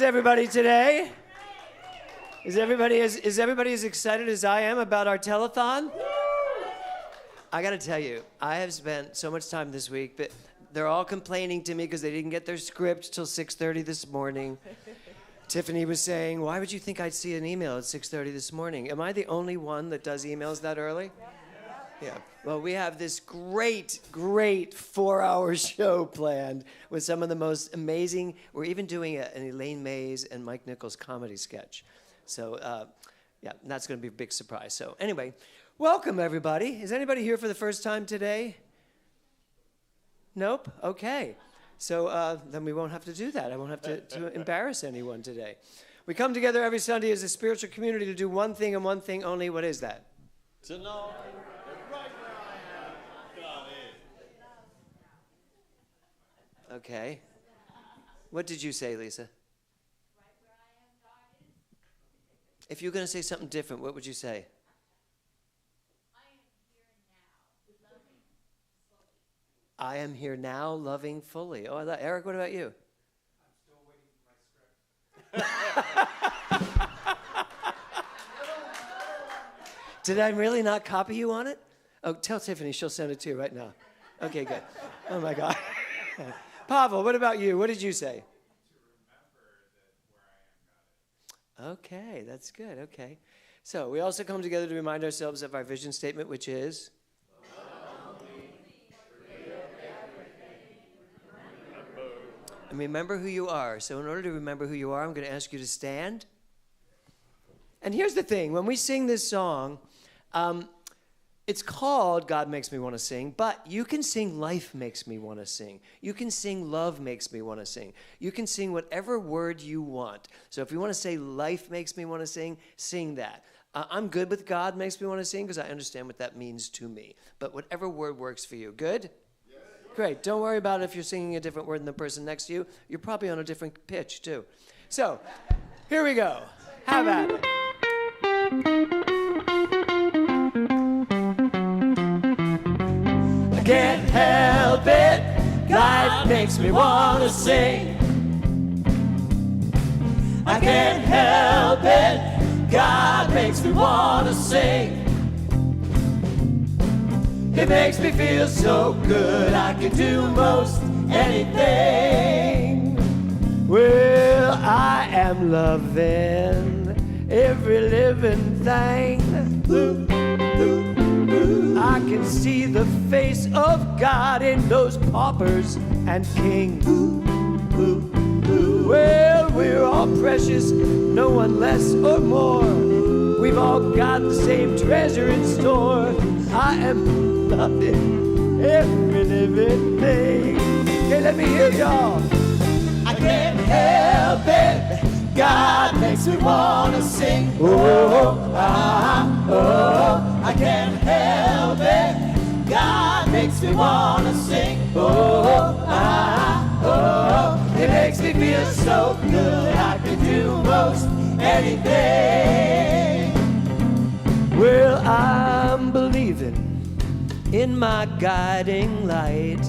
everybody today? Is everybody as excited as I am about our telethon? I got to tell you, I have spent so much time this week, but they're all complaining to me because they didn't get their script till 6:30 this morning. Tiffany was saying, why would you think I'd see an email at 6:30 this morning? Am I the only one that does emails that early? Yeah. Well, we have this great 4-hour show planned with some of the most amazing. We're even doing an Elaine Mays and Mike Nichols comedy sketch. So, that's going to be a big surprise. So, anyway, welcome, everybody. Is anybody here for the first time today? Nope? Okay. So, then we won't have to do that. I won't have to embarrass anyone today. We come together every Sunday as a spiritual community to do one thing and one thing only. What is that? To know that right where I am, God is. Okay. What did you say, Lisa? If you're going to say something different, what would you say? I am here now, loving fully. Oh, Eric, what about you? I'm still waiting for my script. Did I really not copy you on it? Oh, tell Tiffany. She'll send it to you right now. Okay, good. Oh, my God. Pavel, what about you? What did you say? Okay, that's good. Okay. So we also come together to remind ourselves of our vision statement, which is? And remember who you are. So in order to remember who you are, I'm going to ask you to stand. And here's the thing. When we sing this song, it's called God Makes Me Want to Sing, but you can sing Life Makes Me Want to Sing. You can sing Love Makes Me Want to Sing. You can sing whatever word you want. So if you want to say Life Makes Me Want to Sing, sing that. I'm good with God Makes Me Want to Sing because I understand what that means to me. But whatever word works for you. Good? Yes. Great. Don't worry about if you're singing a different word than the person next to you. You're probably on a different pitch, too. So here we go. Have at it. I can't help it, life makes me want to sing. I can't help it, God makes me want to sing. It makes me feel so good, I can do most anything. Well, I am loving every living thing. I can see the face of God in those paupers and kings. Well, we're all precious, no one less or more. We've all got the same treasure in store. I am loving every living thing. Okay, let me hear y'all. I can't help it, God makes me want to sing. I can't help it, God makes me want to sing. It makes me feel so good, I can do most anything. Well, I'm believing in my guiding light.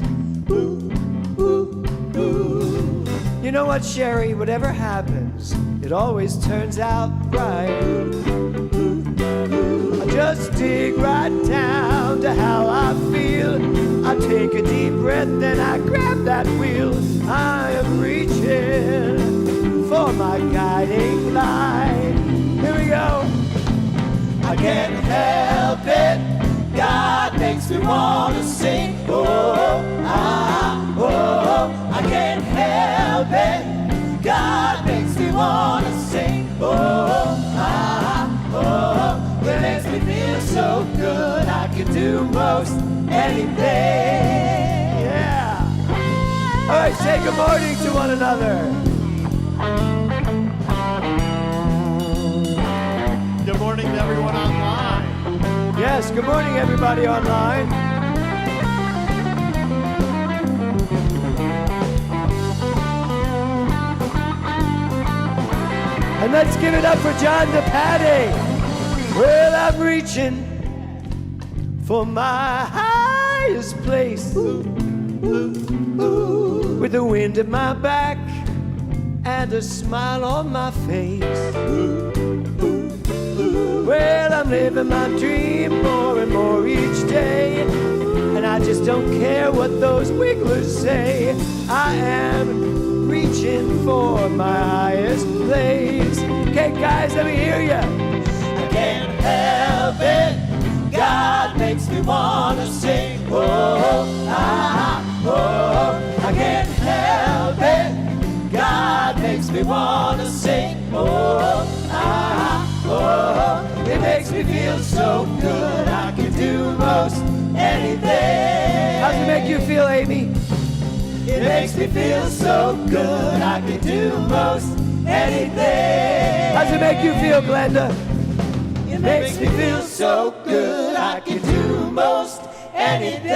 You know what, Sherry? Whatever happens, it always turns out right. I just dig right down to how I feel. I take a deep breath, then I grab that wheel. I am reaching for my guiding light. Here we go. I can't help it, God makes me want to sing. I can't help it, God makes me want to sing. It makes me feel so good, I can do most anything. Yeah. All right, say good morning to one another. Good morning to everyone online. Yes, good morning, everybody online. And let's give it up for John DePatty. Well, I'm reaching for my highest place. With the wind at my back and a smile on my face. Well, I'm living my dream more and more each day, and I just don't care what those wigglers say. I am reaching for my highest place. Okay, guys, let me hear ya. I can't help it. God makes me wanna sing. Oh, I can't help it. God makes me wanna sing. Oh, it makes me feel so good. I can do most anything. How's it make you feel, Amy? It makes me feel so good. I can do most anything. How's it make you feel, Glenda? It makes me feel so good. I can do most anything.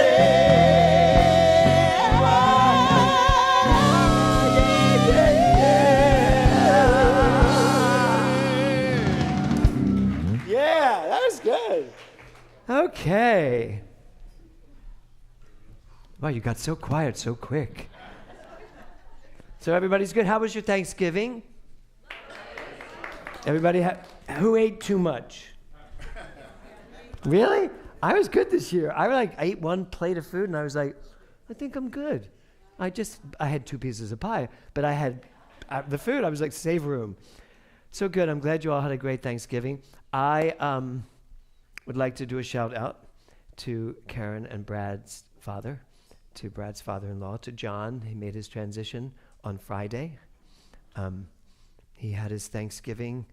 Yeah, that was good. Okay. Wow, you got so quiet so quick. So everybody's good. How was your Thanksgiving? Everybody, who ate too much? Really? I was good this year. I ate one plate of food and I was like, I think I'm good. I had 2 pieces of pie, but I had the food. I was like, save room. So good. I'm glad you all had a great Thanksgiving. I would like to do a shout out to Karen and Brad's father, to Brad's father-in-law, to John. He made his transition on Friday. He had his Thanksgiving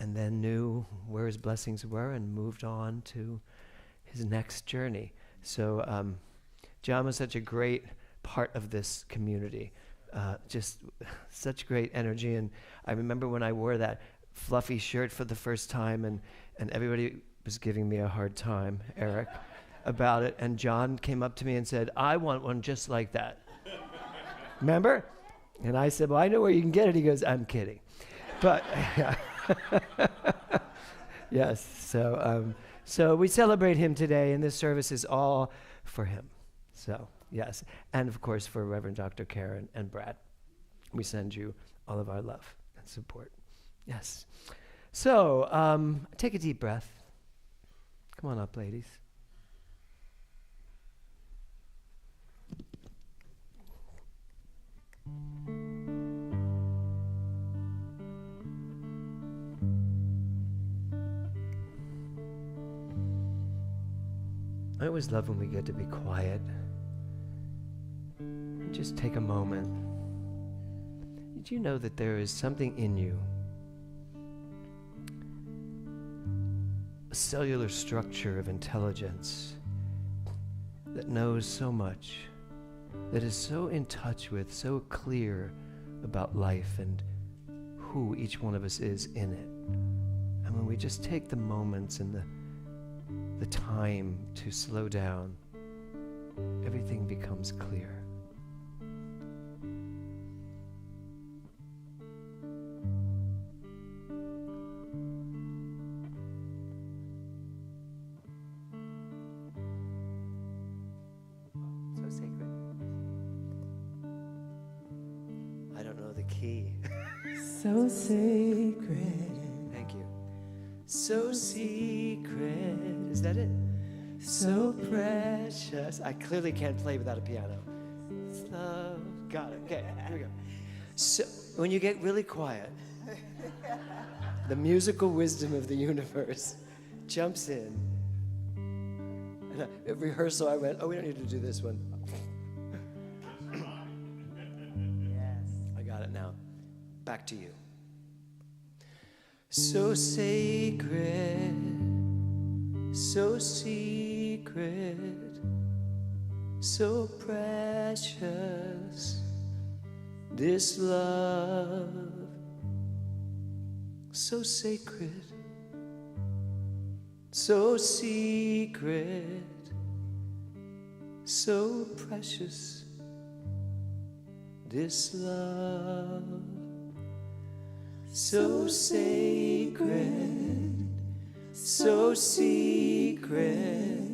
and then knew where his blessings were and moved on to his next journey. So John was such a great part of this community, just such great energy. And I remember when I wore that fluffy shirt for the first time and everybody was giving me a hard time, Eric, about it. And John came up to me and said, I want one just like that. Remember? And I said, well, I know where you can get it. He goes, I'm kidding. But yes, so we celebrate him today, and this service is all for him. So yes, and of course for Reverend Dr. Karen and Brad, we send you all of our love and support. Yes. So take a deep breath. Come on up, ladies. I always love when we get to be quiet and just take a moment. Did you know that there is something in you, a cellular structure of intelligence that knows so much, that is so in touch with, so clear about life and who each one of us is in it? And when we just take the moments and the time to slow down, everything becomes clear. So sacred. I don't know the key. So sacred. Thank you. So secret. Is that it? So precious. I clearly can't play without a piano. It's love. Got it. Okay, here we go. So when you get really quiet, the musical wisdom of the universe jumps in. And at rehearsal, I went, oh, we don't need to do this one. Yes. I got it now. Back to you. So sacred, so secret, so precious, this love, so sacred, so secret, so precious, this love. So sacred, so secret,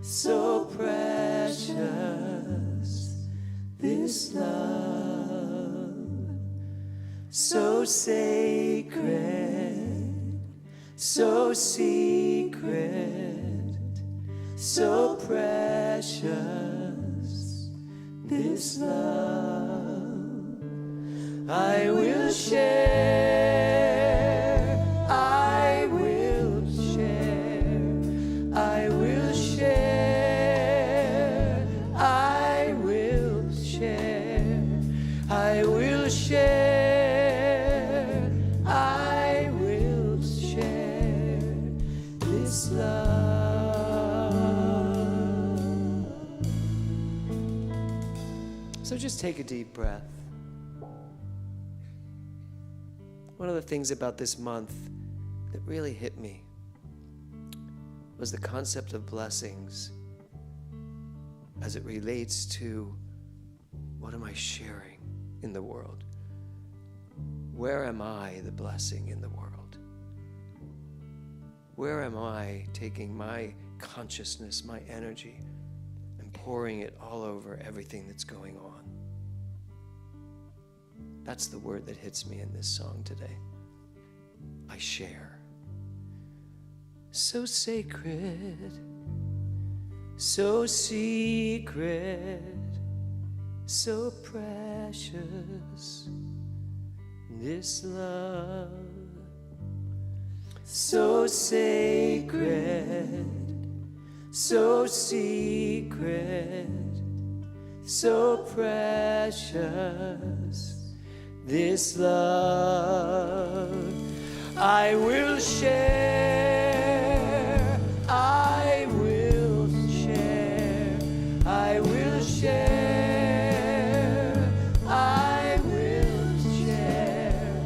so precious, this love. so sacred, so secret, so precious, this love I will share, I will share, I will share, I will share, I will share, I will share this love. So just take a deep breath. One of the things about this month that really hit me was the concept of blessings as it relates to what am I sharing in the world? Where am I the blessing in the world? Where am I taking my consciousness, my energy, and pouring it all over everything that's going on? That's the word that hits me in this song today. I share. So sacred, so secret, so precious, this love. So sacred, so secret, so precious, this love I will share, I will share, I will share, I will share,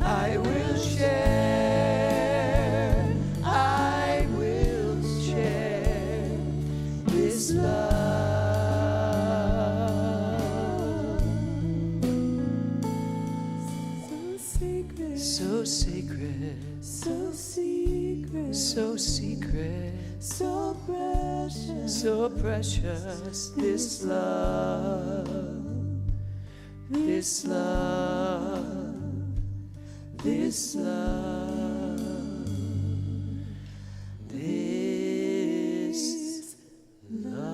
I will share, I will share this love. So sacred, so secret, so secret, so precious, so precious, this love, this love, this love, this love.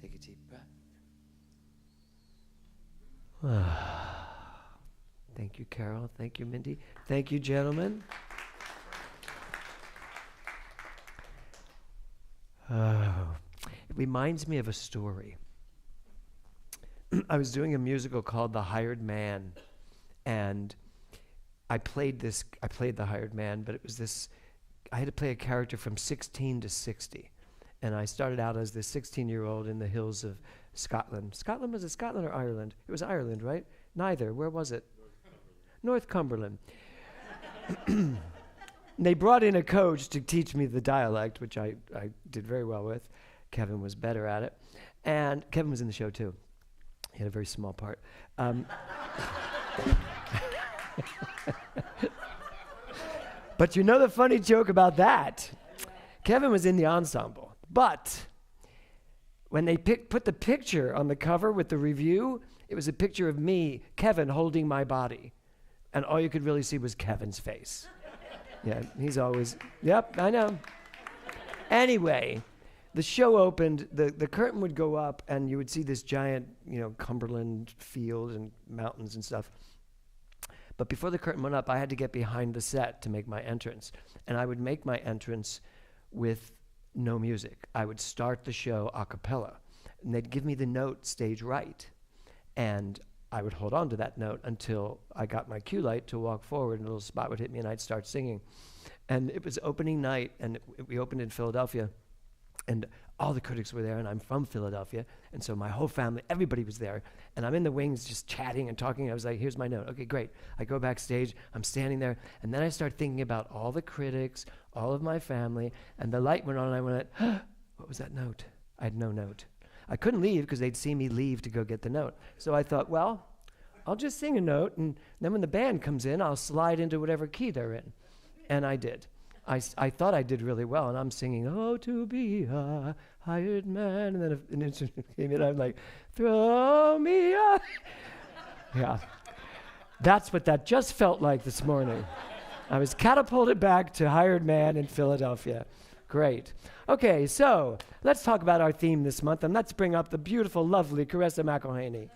Take a deep breath. Thank you, Carol. Thank you, Mindy. Thank you, gentlemen. It reminds me of a story. I was doing a musical called The Hired Man, and I played the hired man, but it was this, I had to play a character from 16 to 60. And I started out as this 16-year-old in the hills of Scotland. Scotland, was it Scotland or Ireland? It was Ireland, right? Neither. Where was it? North Cumberland. They brought in a coach to teach me the dialect, which I did very well with. Kevin was better at it. And Kevin was in the show, too. He had a very small part. But you know the funny joke about that? Kevin was in the ensemble. But when they put the picture on the cover with the review, it was a picture of me, Kevin, holding my body. And all you could really see was Kevin's face. Yeah, he's always, yep, I know. Anyway, the show opened, the curtain would go up, and you would see this giant, Cumberland field and mountains and stuff. But before the curtain went up, I had to get behind the set to make my entrance. And I would make my entrance with no music. I would start the show a cappella, and they'd give me the note stage right. And I would hold on to that note until I got my cue light to walk forward, and a little spot would hit me, and I'd start singing. And it was opening night, and we opened in Philadelphia, and all the critics were there, and I'm from Philadelphia, and so my whole family, everybody was there, and I'm in the wings just chatting and talking. I was like, here's my note. Okay, great. I go backstage, I'm standing there, and then I start thinking about all the critics, all of my family, and the light went on, and I went, what was that note? I had no note. I couldn't leave because they'd see me leave to go get the note. So I thought, well, I'll just sing a note, and then when the band comes in, I'll slide into whatever key they're in. And I did. I thought I did really well, and I'm singing, "Oh, to be a hired man," and then an instrument came in, I'm like, "Throw me a..." Yeah. That's what that just felt like this morning. I was catapulted back to hired man in Philadelphia. Great. Okay, so let's talk about our theme this month, and let's bring up the beautiful, lovely Caressa McElhaney.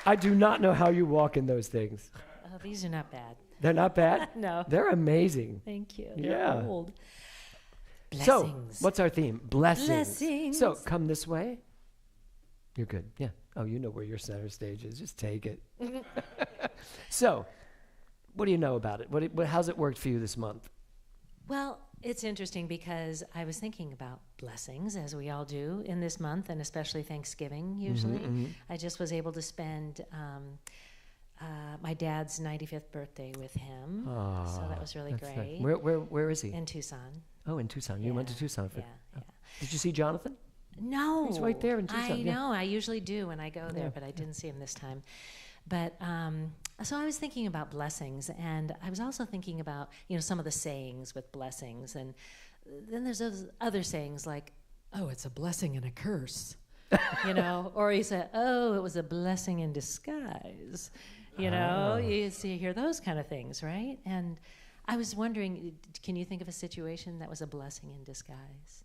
I do not know how you walk in those things. Oh, these are not bad. They're not bad? No. They're amazing. Thank you. Yeah. They're old. So, Blessings. what's our theme? Blessings. Blessings. So, come this way. You're good. Yeah. Oh, you know where your center stage is. Just take it. So, what do you know about it? How's it worked for you this month? Well, it's interesting because I was thinking about blessings, as we all do in this month, and especially Thanksgiving, usually. I just was able to spend my dad's 95th birthday with him. So that was really That's great. nice. Where is he? In Tucson. Oh, in Tucson. You went to Yeah, Tucson. For, yeah. Did you see Jonathan? No. He's right there in Tucson, I yeah. know. I usually do when I go there, Yeah. but I didn't see him this time. But so I was thinking about blessings, and I was also thinking about, some of the sayings with blessings. And then there's those other sayings like, "Oh, it's a blessing and a curse." Or he said, "Oh, it was a blessing in disguise." You hear those kind of things, right? And I was wondering, can you think of a situation that was a blessing in disguise?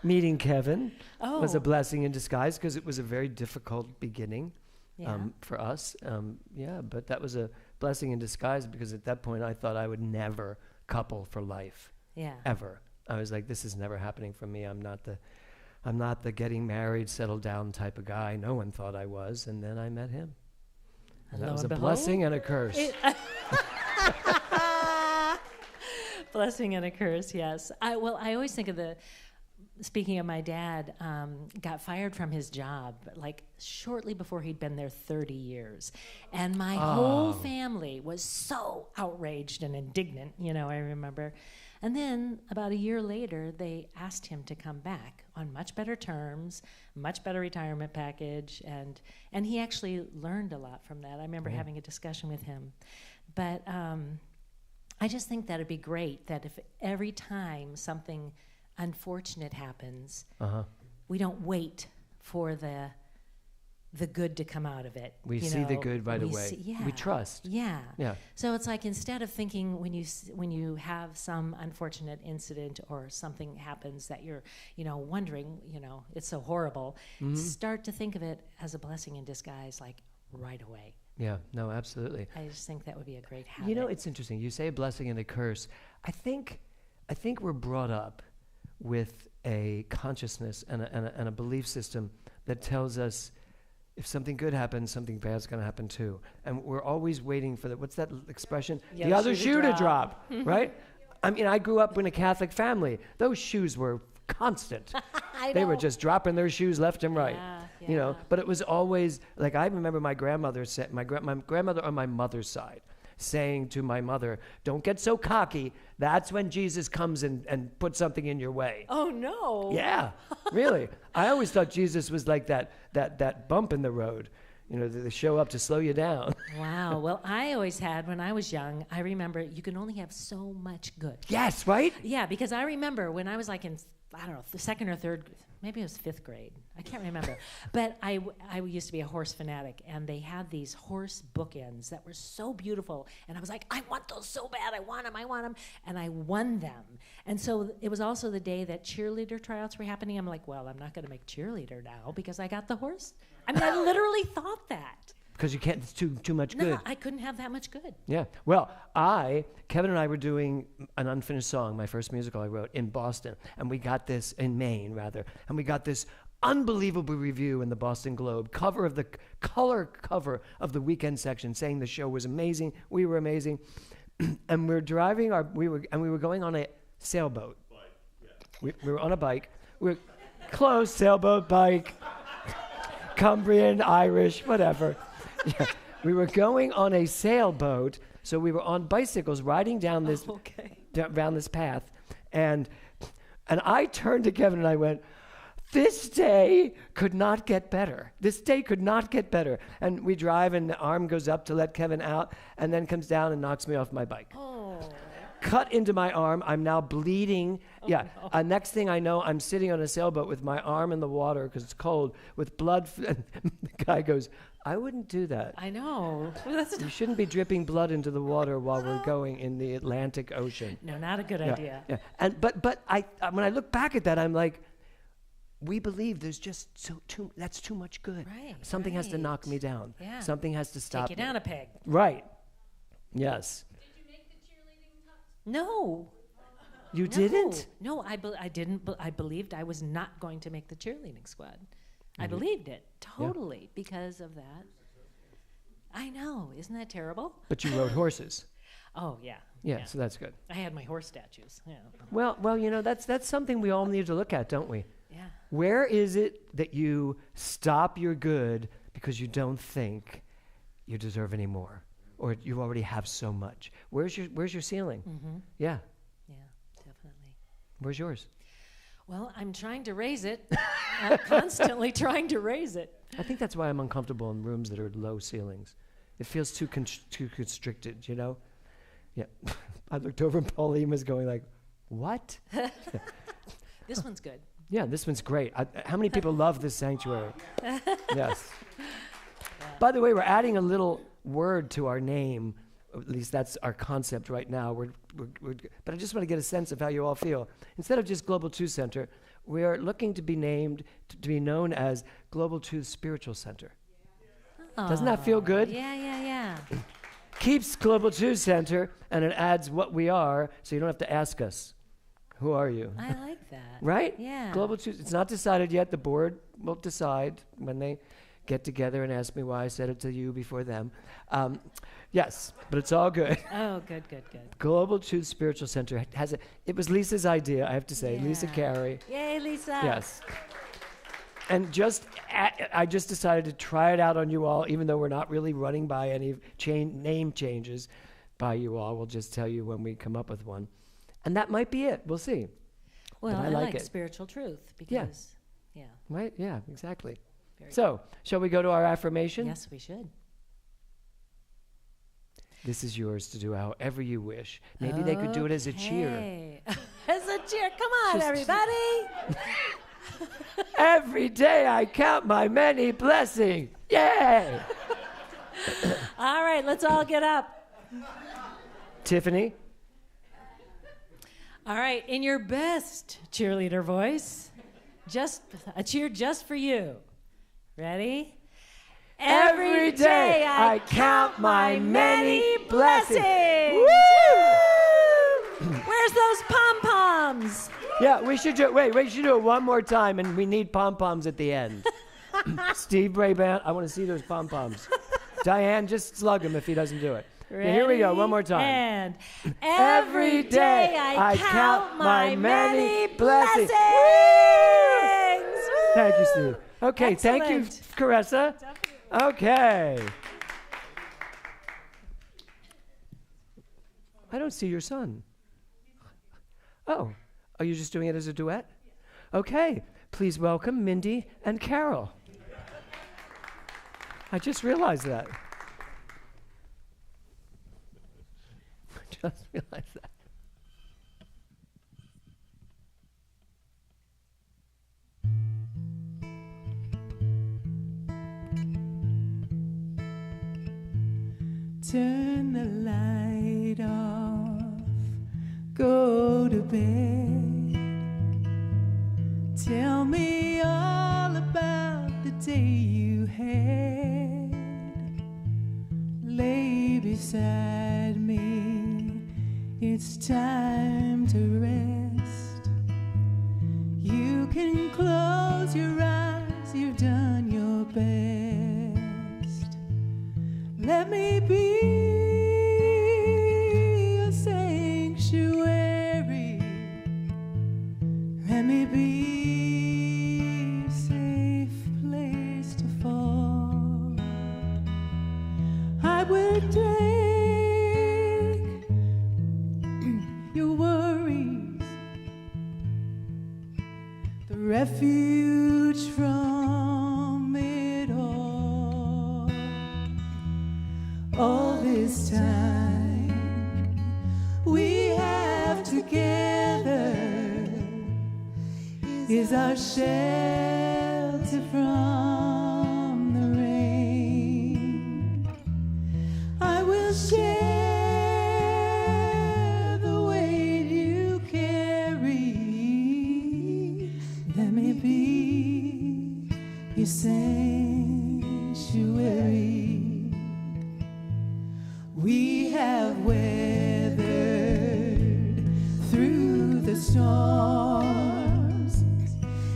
Meeting Kevin was a Oh. blessing in disguise because it was a very difficult beginning Yeah. for us. But that was a blessing in disguise because at that point I thought I would never couple for life, Yeah. ever. I was like, this is never happening for me. I'm not the getting married, settle down type of guy. No one thought I was, and then I met him. And that Lo was a and behold, blessing and a curse. Blessing and a curse, yes. I always think of speaking of my dad, got fired from his job like shortly before he'd been there 30 years. And my whole family was so outraged and indignant, I remember. And then about a year later, they asked him to come back on much better terms, much better retirement package, and he actually learned a lot from that. I remember having a discussion with him. But I just think that it'd be great that if every time something unfortunate happens, we don't wait for the good to come out of it. We see the good right away. We trust. Yeah. Yeah. So it's like instead of thinking when you have some unfortunate incident or something happens that you're wondering it's so horrible, start to think of it as a blessing in disguise, like right away. Yeah. No, absolutely. I just think that would be a great habit. It's interesting. You say a blessing and a curse. I think we're brought up with a consciousness and a belief system that tells us if something good happens, something bad's going to happen too. And we're always waiting for what's that expression? The other shoe to drop, right? I mean, I grew up in a Catholic family. Those shoes were constant. They were just dropping their shoes left and right. Yeah. But it was always, like, I remember my grandmother said, my grandmother on my mother's side, saying to my mother, "Don't get so cocky. That's when Jesus comes and puts something in your way." Oh, no. Yeah, really. I always thought Jesus was like that bump in the road, they show up to slow you down. Wow. Well, I always had, when I was young, I remember you can only have so much good. Yes, right? Yeah, because I remember when I was like in, I don't know, the second or third, maybe it was fifth grade. I can't remember. But I used to be a horse fanatic, and they had these horse bookends that were so beautiful. And I was like, I want those so bad. I want them. And I won them. And so it was also the day that cheerleader tryouts were happening. I'm like, well, I'm not going to make cheerleader now because I got the horse. I mean, I literally thought that. Because you can't, it's too much good. No, I couldn't have that much good. Yeah. Well, Kevin and I were doing an unfinished song, my first musical I wrote in Boston, and we got this, in Maine rather, and we got this unbelievable review in the Boston Globe, color cover of the weekend section, saying the show was amazing, we were amazing, and we're driving we were going on a sailboat. We were on a bike. We're close, sailboat, bike, Cumbrian, Irish, whatever. Yeah. We were going on a sailboat, so we were on bicycles riding down this down this path, and I turned to Kevin and I went, This day could not get better. This day could not get better. And we drive, and the arm goes up to let Kevin out, and then comes down and knocks me off my bike. Oh. Cut into my arm. I'm now bleeding. No. Next thing I know, I'm sitting on a sailboat with my arm in the water because it's cold, with blood. And the guy goes, I wouldn't do that. I know. That's You shouldn't be dripping blood into the water while we're going in the Atlantic Ocean. no, not a good idea. Yeah. And but I when I look back at that, I'm like, we believe there's just that's too much good. Right, Something has to knock right. me down. Yeah. Something has to stop Take you me. down a peg. Right. Yes. No. You No. didn't? No, I didn't. I believed I was not going to make the cheerleading squad. I believed it totally because of that. I know. Isn't that terrible? But you rode horses. Oh, yeah. Yeah, so that's good. I had my horse statues. Yeah. Well, you know, that's something we all need to look at, don't we? Yeah. Where is it that you stop your good because you don't think you deserve any more, or you already have so much? Where's your ceiling? Mm-hmm. Yeah. Yeah, definitely. Where's yours? Well, I'm trying to raise it. I'm constantly trying to raise it. I think that's why I'm uncomfortable in rooms that are low ceilings. It feels too constricted, you know? Yeah. I looked over and Pauline was going like, what? This one's good. Yeah, this one's great. How many people love this sanctuary? Yes. By the way, we're adding a little word to our name. At least that's our concept right now. But I just want to get a sense of how you all feel. Instead of just Global Truth Center, we are looking to be named, to be known as Global Truth Spiritual Center. Doesn't that feel good? Yeah. Keeps Global Truth Center, and it adds what we are, so you don't have to ask us, who are you? I like that. Right? Yeah. Global Truth, it's not decided yet. The board will decide when they get together and ask me why I said it to you before them. Yes, but it's all good. Oh, good. Global Truth Spiritual Center it was Lisa's idea, I have to say. Lisa Yeah. Carey. Yay, Lisa. Yes. And I just decided to try it out on you all, even though we're not really running by any name changes by you all. We'll just tell you when we come up with one. And that might be it. We'll see. Well, But I I like like it. spiritual truth because, yeah. Right? Yeah, exactly. Very So, shall we go to our affirmation? Yes, we should. This is yours to do however you wish. Maybe they could do it as a cheer. Okay. As a cheer. Come on, Just- everybody. Every day I count my many blessings. Yay! All right, let's all get up. Tiffany? All right, in your best cheerleader voice, just a cheer just for you. Ready? Every day I count my many blessings. Where's those pom-poms? Yeah, we should do it one more time, and we need pom-poms at the end. Steve Brabant, I want to see those pom-poms. Diane, just slug him if he doesn't do it. Okay, here we go, one more time. And every day I count my many blessings. Thank you, Steve. Okay, thank you, Excellent. Caressa. Okay. I don't see your son. Oh, are you just doing it as a duet? Okay, please welcome Mindy and Carol. I just realized that. Just realized that. Turn the light off, go to bed. Tell me all about the day you had. Lay beside me, it's time to rest. You can close your eyes, you've done your best. Let me be a sanctuary. Let me be a safe place to fall. I will take your worries, the refuge from it all. All this time we have together is our shelter from the rain. I will share the weight you carry. Let me be your sanctuary. We have weathered through the storms,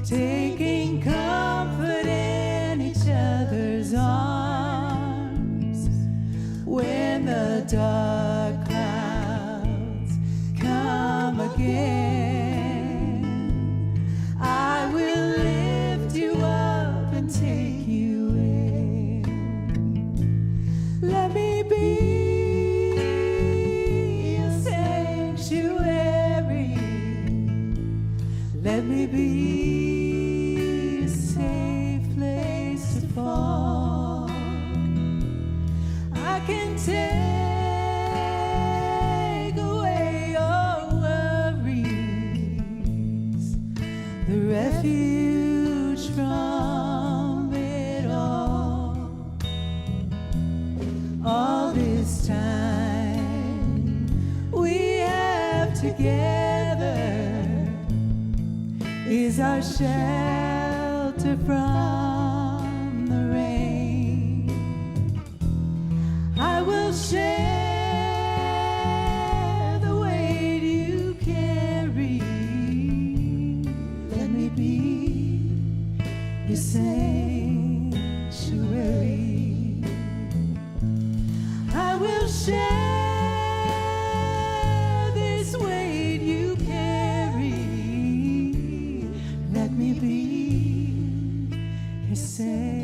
taking comfort in each other's arms. When the dark clouds come again, I will lift you up and take you in. Let me be your sanctuary. Let me be a safe place to fall. I can take away your worries, the refuge from it all. All this time we have together is our shelter from the rain. I will share the weight you carry. Let me be your sanctuary. I will share this weight you carry. Let me be your sanctuary.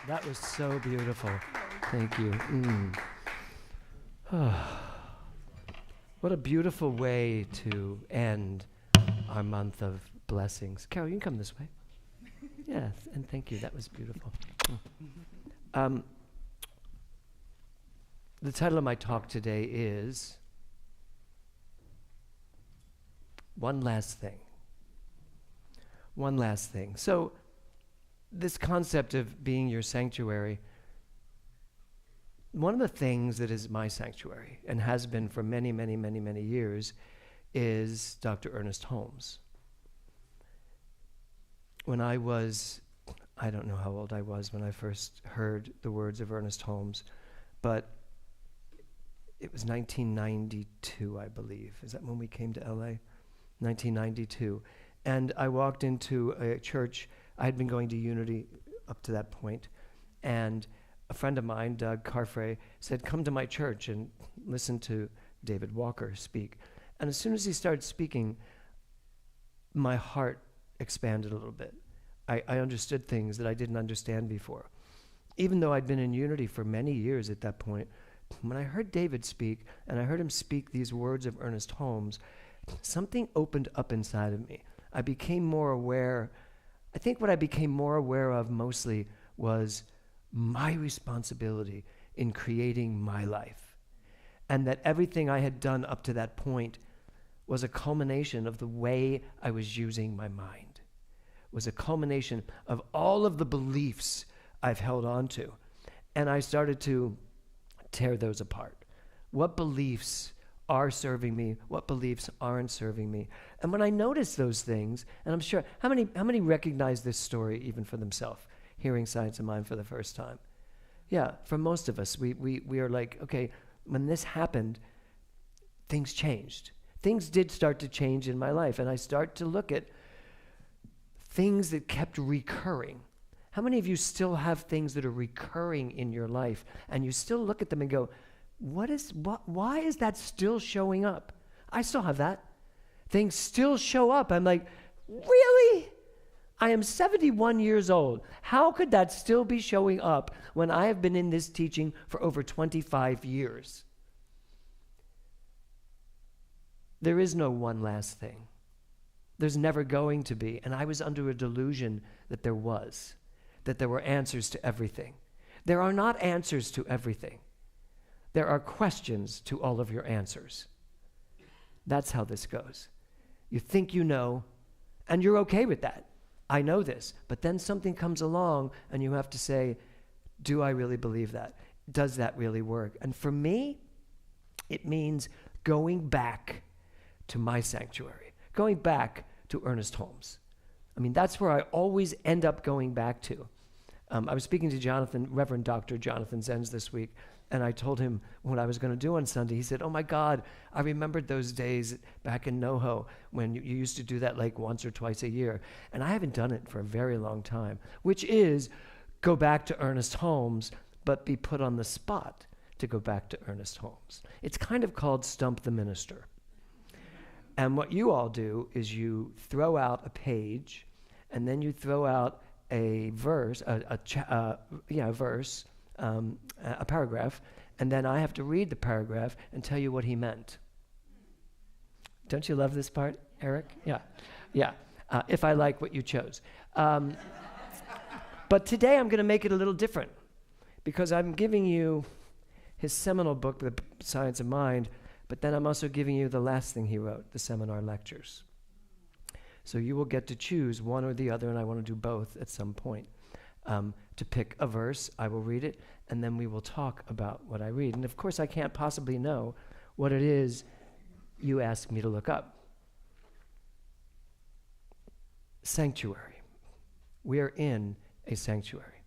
That was so beautiful. Thank you. What a beautiful way to end our month of blessings. Carol, you can come this way. Yes, and thank you. That was beautiful. The title of my talk today is One Last Thing. One last thing. So, this concept of being your sanctuary, one of the things that is my sanctuary and has been for many, many, many, many years is Dr. Ernest Holmes. When I was, I don't know how old I was when I first heard the words of Ernest Holmes, but it was 1992, I believe. Is that when we came to LA? 1992. And I walked into a church. I had been going to Unity up to that point, and a friend of mine, Doug Carfrey, said, come to my church and listen to David Walker speak. And as soon as he started speaking, my heart expanded a little bit. I understood things that I didn't understand before. Even though I'd been in Unity for many years at that point, when I heard David speak, and I heard him speak these words of Ernest Holmes, something opened up inside of me. I became more aware. I think what I became more aware of mostly was my responsibility in creating my life. And that everything I had done up to that point was a culmination of the way I was using my mind, was a culmination of all of the beliefs I've held on to. And I started to tear those apart. What beliefs are serving me? What beliefs aren't serving me? And when I noticed those things, and I'm sure, how many recognize this story even for themselves, hearing Science of Mind for the first time? Yeah, for most of us, we are like, okay, when this happened, things changed. Things did start to change in my life, and I start to look at things that kept recurring. How many of you still have things that are recurring in your life, and you still look at them and go, why is that still showing up? I still have that. Things still show up. I'm like, really? I am 71 years old. How could that still be showing up when I have been in this teaching for over 25 years? There is no one last thing. There's never going to be. And I was under a delusion that there was, that there were answers to everything. There are not answers to everything. There are questions to all of your answers. That's how this goes. You think you know, and you're okay with that. I know this. But then something comes along, and you have to say, do I really believe that? Does that really work? And for me, it means going back to my sanctuary, going back to Ernest Holmes. I mean, that's where I always end up going back to. I was speaking to Jonathan, Reverend Dr. Jonathan Zenz this week, and I told him what I was going to do on Sunday. He said, oh my God, I remembered those days back in NoHo when you used to do that like once or twice a year. And I haven't done it for a very long time, which is go back to Ernest Holmes, but be put on the spot to go back to Ernest Holmes. It's kind of called Stump the Minister. And what you all do is you throw out a page, and then you throw out a verse, a paragraph, and then I have to read the paragraph and tell you what he meant. Don't you love this part, Eric? Yeah. If I like what you chose. But today I'm going to make it a little different because I'm giving you his seminal book, The Science of Mind, but then I'm also giving you the last thing he wrote, the seminar lectures. So you will get to choose one or the other, and I want to do both at some point. To pick a verse, I will read it, and then we will talk about what I read. And of course, I can't possibly know what it is you ask me to look up. Sanctuary. We are in a sanctuary.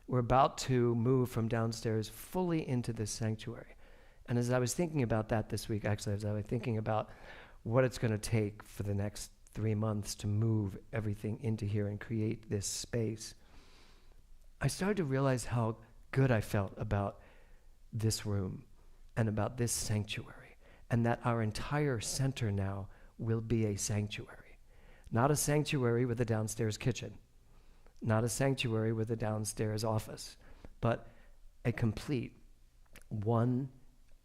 We're about to move from downstairs fully into this sanctuary. And as I was thinking about that this week, actually, as I was thinking about what it's going to take for the next 3 months to move everything into here and create this space, I started to realize how good I felt about this room and about this sanctuary, and that our entire center now will be a sanctuary. Not a sanctuary with a downstairs kitchen, not a sanctuary with a downstairs office, but a complete, one,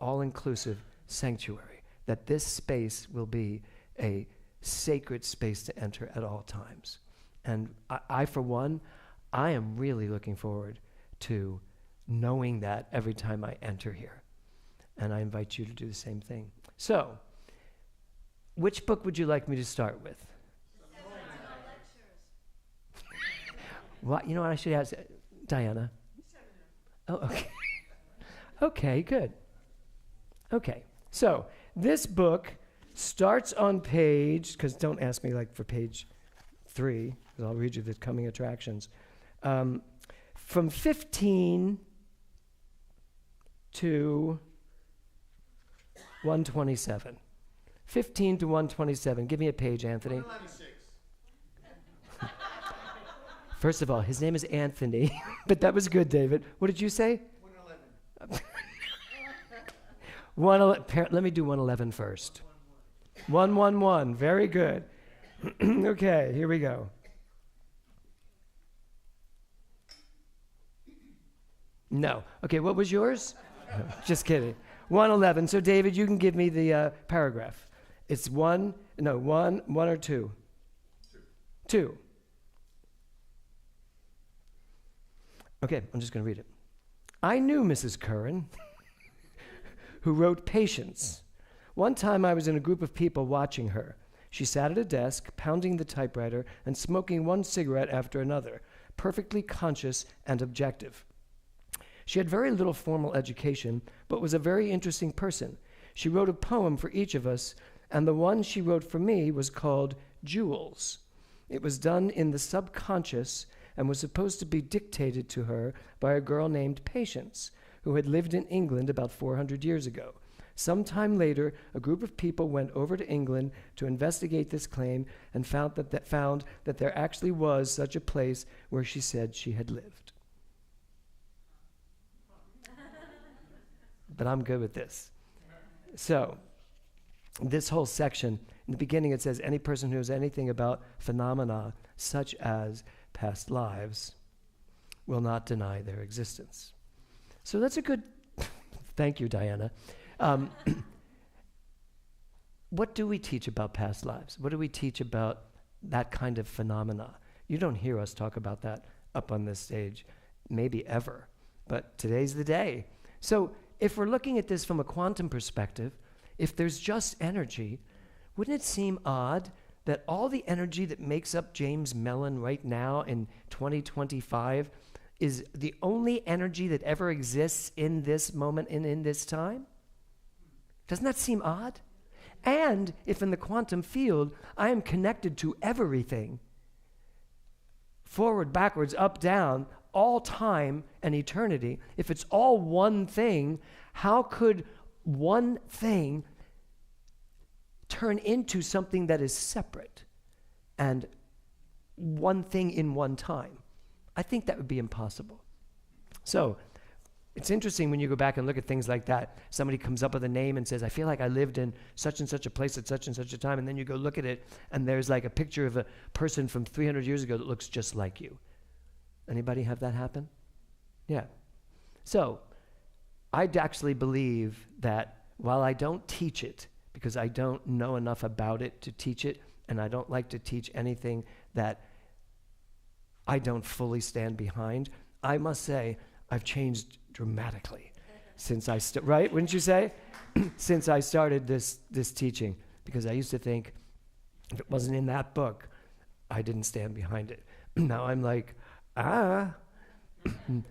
all-inclusive sanctuary, that this space will be a sacred space to enter at all times. And I, for one, I am really looking forward to knowing that every time I enter here. And I invite you to do the same thing. So, which book would you like me to start with? Well, you know what I should ask? Diana? Oh, okay. Okay, good. Okay, so this book starts on page, because don't ask me like for page 3, because I'll read you the coming attractions. From 15 to 127. 15 to 127. Give me a page, Anthony. 196. First of all, his name is Anthony, but that was good, David. What did you say? 111. Let me do 111 first. 111. Very good. Okay, here we go. No. Okay, what was yours? Just kidding. 111. So, David, you can give me the paragraph. It's one or two? Two. Okay, I'm just going to read it. I knew Mrs. Curran, who wrote Patience. One time I was in a group of people watching her. She sat at a desk, pounding the typewriter and smoking one cigarette after another, perfectly conscious and objective. She had very little formal education, but was a very interesting person. She wrote a poem for each of us, and the one she wrote for me was called Jewels. It was done in the subconscious and was supposed to be dictated to her by a girl named Patience, who had lived in England about 400 years ago. Sometime later, a group of people went over to England to investigate this claim and found that there actually was such a place where she said she had lived. But I'm good with this. So, this whole section, in the beginning it says, any person who knows anything about phenomena such as past lives will not deny their existence. So that's a good, thank you, Diana. What do we teach about past lives? What do we teach about that kind of phenomena? You don't hear us talk about that up on this stage, maybe ever, but today's the day. So if we're looking at this from a quantum perspective, if there's just energy, wouldn't it seem odd that all the energy that makes up James Mellon right now in 2025 is the only energy that ever exists in this moment and in this time? Doesn't that seem odd? And if in the quantum field I am connected to everything, forward, backwards, up, down, all time and eternity, if it's all one thing, how could one thing turn into something that is separate and one thing in one time? I think that would be impossible. So it's interesting when you go back and look at things like that. Somebody comes up with a name and says, I feel like I lived in such and such a place at such and such a time, and then you go look at it and there's like a picture of a person from 300 years ago that looks just like you. Anybody have that happen? Yeah. So I'd actually believe that while I don't teach it, because I don't know enough about it to teach it, and I don't like to teach anything that I don't fully stand behind, I must say I've changed dramatically since I right? Wouldn't you say? Since I started this teaching, because I used to think if it wasn't in that book, I didn't stand behind it. Now I'm like,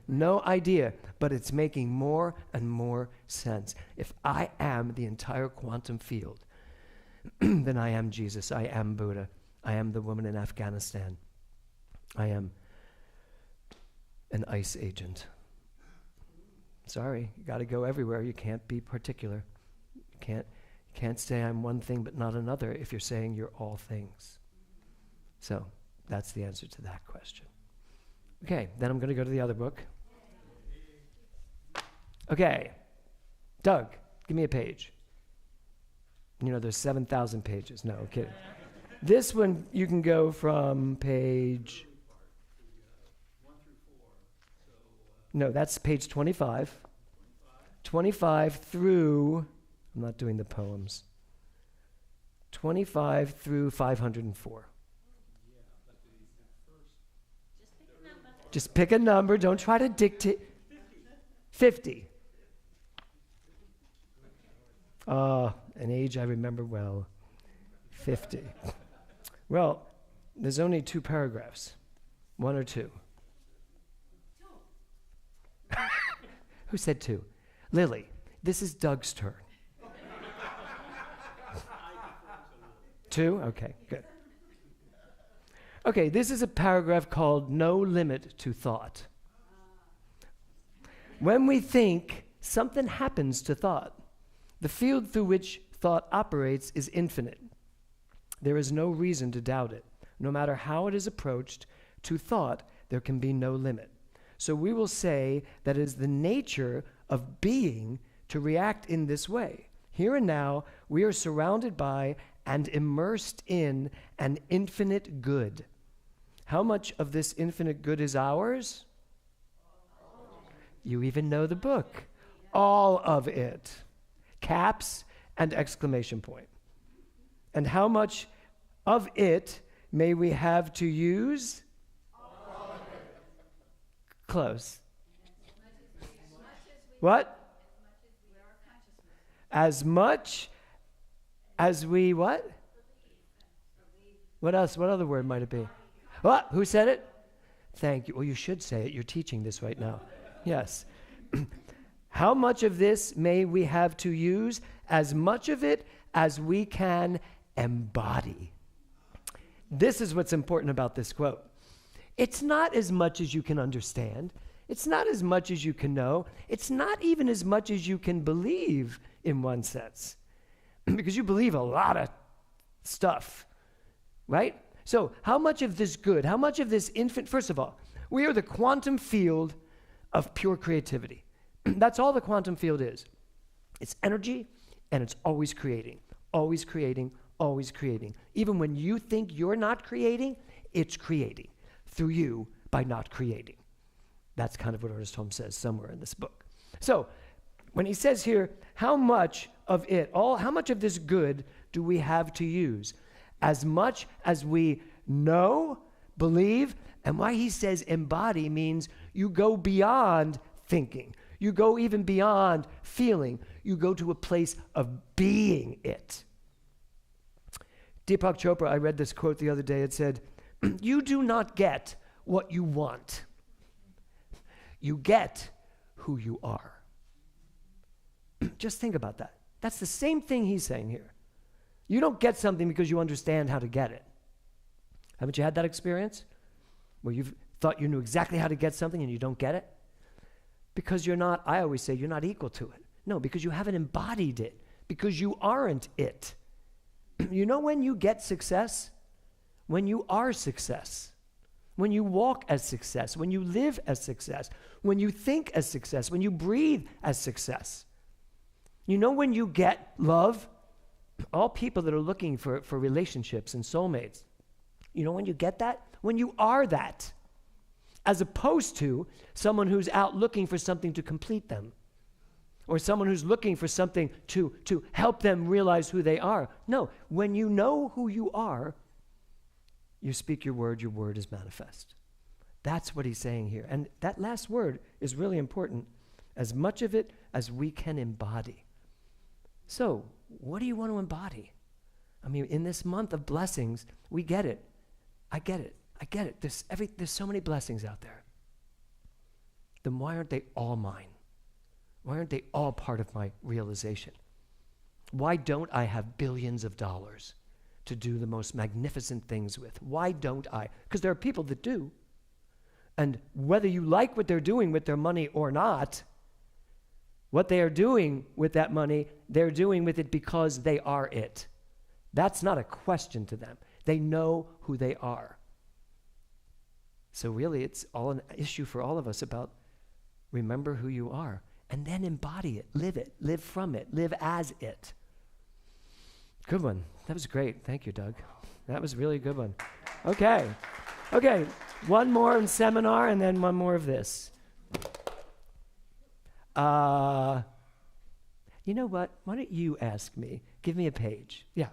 no idea, but it's making more and more sense. If I am the entire quantum field, then I am Jesus, I am Buddha, I am the woman in Afghanistan, I am an ICE agent. Sorry, you got to go everywhere. You can't be particular. You can't say I'm one thing but not another if you're saying you're all things. So that's the answer to that question. Okay, then I'm going to go to the other book. Okay, Doug, give me a page. You know, there's 7,000 pages. No, I'm kidding. This one, you can go from page... No, that's page 25. 25 through, I'm not doing the poems, 25 through 504. Just pick a number. Don't try to dictate. 50. An age I remember well. 50. Well, there's only 2 paragraphs. 1 or 2. Who said 2? Lily, this is Doug's turn. 2? Okay, good. Okay, this is a paragraph called No Limit to Thought. When we think, something happens to thought. The field through which thought operates is infinite. There is no reason to doubt it. No matter how it is approached, to thought there can be no limit. So we will say that it is the nature of being to react in this way. Here and now, we are surrounded by and immersed in an infinite good. How much of this infinite good is ours? You even know the book. All of it. Caps and exclamation point. And how much of it may we have to use? Close. What? As much as we what? What else? What other word might it be? What? Who said it? Thank you. Well, you should say it. You're teaching this right now. Yes. How much of this may we have to use? As much of it as we can embody. This is what's important about this quote. It's not as much as you can understand. It's not as much as you can know. It's not even as much as you can believe in one sense. Because you believe a lot of stuff, right? So how much of this good, how much of this first of all, we are the quantum field of pure creativity. That's all the quantum field is. It's energy and it's always creating. always creating, always creating. Even when you think you're not creating, it's creating through you by not creating. That's kind of what Ernest Holmes says somewhere in this book. So when he says here, how much of this good do we have to use? As much as we know, believe, and why he says embody means you go beyond thinking. You go even beyond feeling. You go to a place of being it. Deepak Chopra, I read this quote the other day. It said, you do not get what you want. You get who you are. Just think about that. That's the same thing he's saying here. You don't get something because you understand how to get it. Haven't you had that experience? Where you've thought you knew exactly how to get something and you don't get it? Because you're not, I always say, you're not equal to it. No, because you haven't embodied it. Because you aren't it. You know when you get success? When you are success. When you walk as success. When you live as success. When you think as success. When you breathe as success. You know when you get love? All people that are looking for relationships and soulmates. You know when you get that? When you are that. As opposed to someone who's out looking for something to complete them. Or someone who's looking for something to help them realize who they are. No, when you know who you are, you speak your word is manifest. That's what he's saying here. And that last word is really important. As much of it as we can embody. So, what do you want to embody? I mean, in this month of blessings, we get it. I get it. I get it. There's so many blessings out there. Then why aren't they all mine? Why aren't they all part of my realization? Why don't I have billions of dollars to do the most magnificent things with? Why don't I? Because there are people that do. And whether you like what they're doing with their money or not, what they are doing with that money, they're doing with it because they are it. That's not a question to them. They know who they are. So really, it's all an issue for all of us about remember who you are and then embody it, live from it, live as it. Good one. That was great. Thank you, Doug. That was really a good one. Okay. One more in seminar and then one more of this. You know what? Why don't you ask me? Give me a page. Yeah.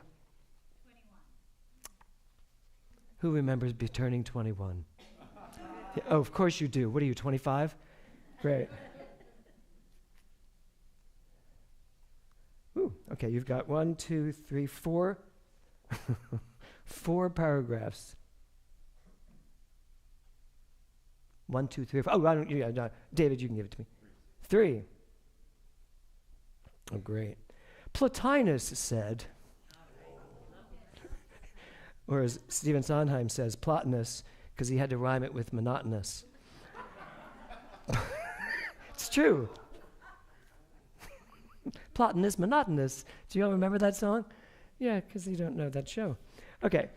21. Who remembers turning 21? Yeah, oh, of course you do. What are you, 25? Great. Ooh, okay, you've got 1, 2, 3, 4. 4 paragraphs. 1, 2, 3, 4. Oh, I don't. Yeah, no, David, you can give it to me. 3. Oh, great. Plotinus said, or as Stephen Sondheim says, Plotinus, because he had to rhyme it with monotonous. It's true. Plotinus, monotonous. Do you all remember that song? Yeah, because you don't know that show. Okay.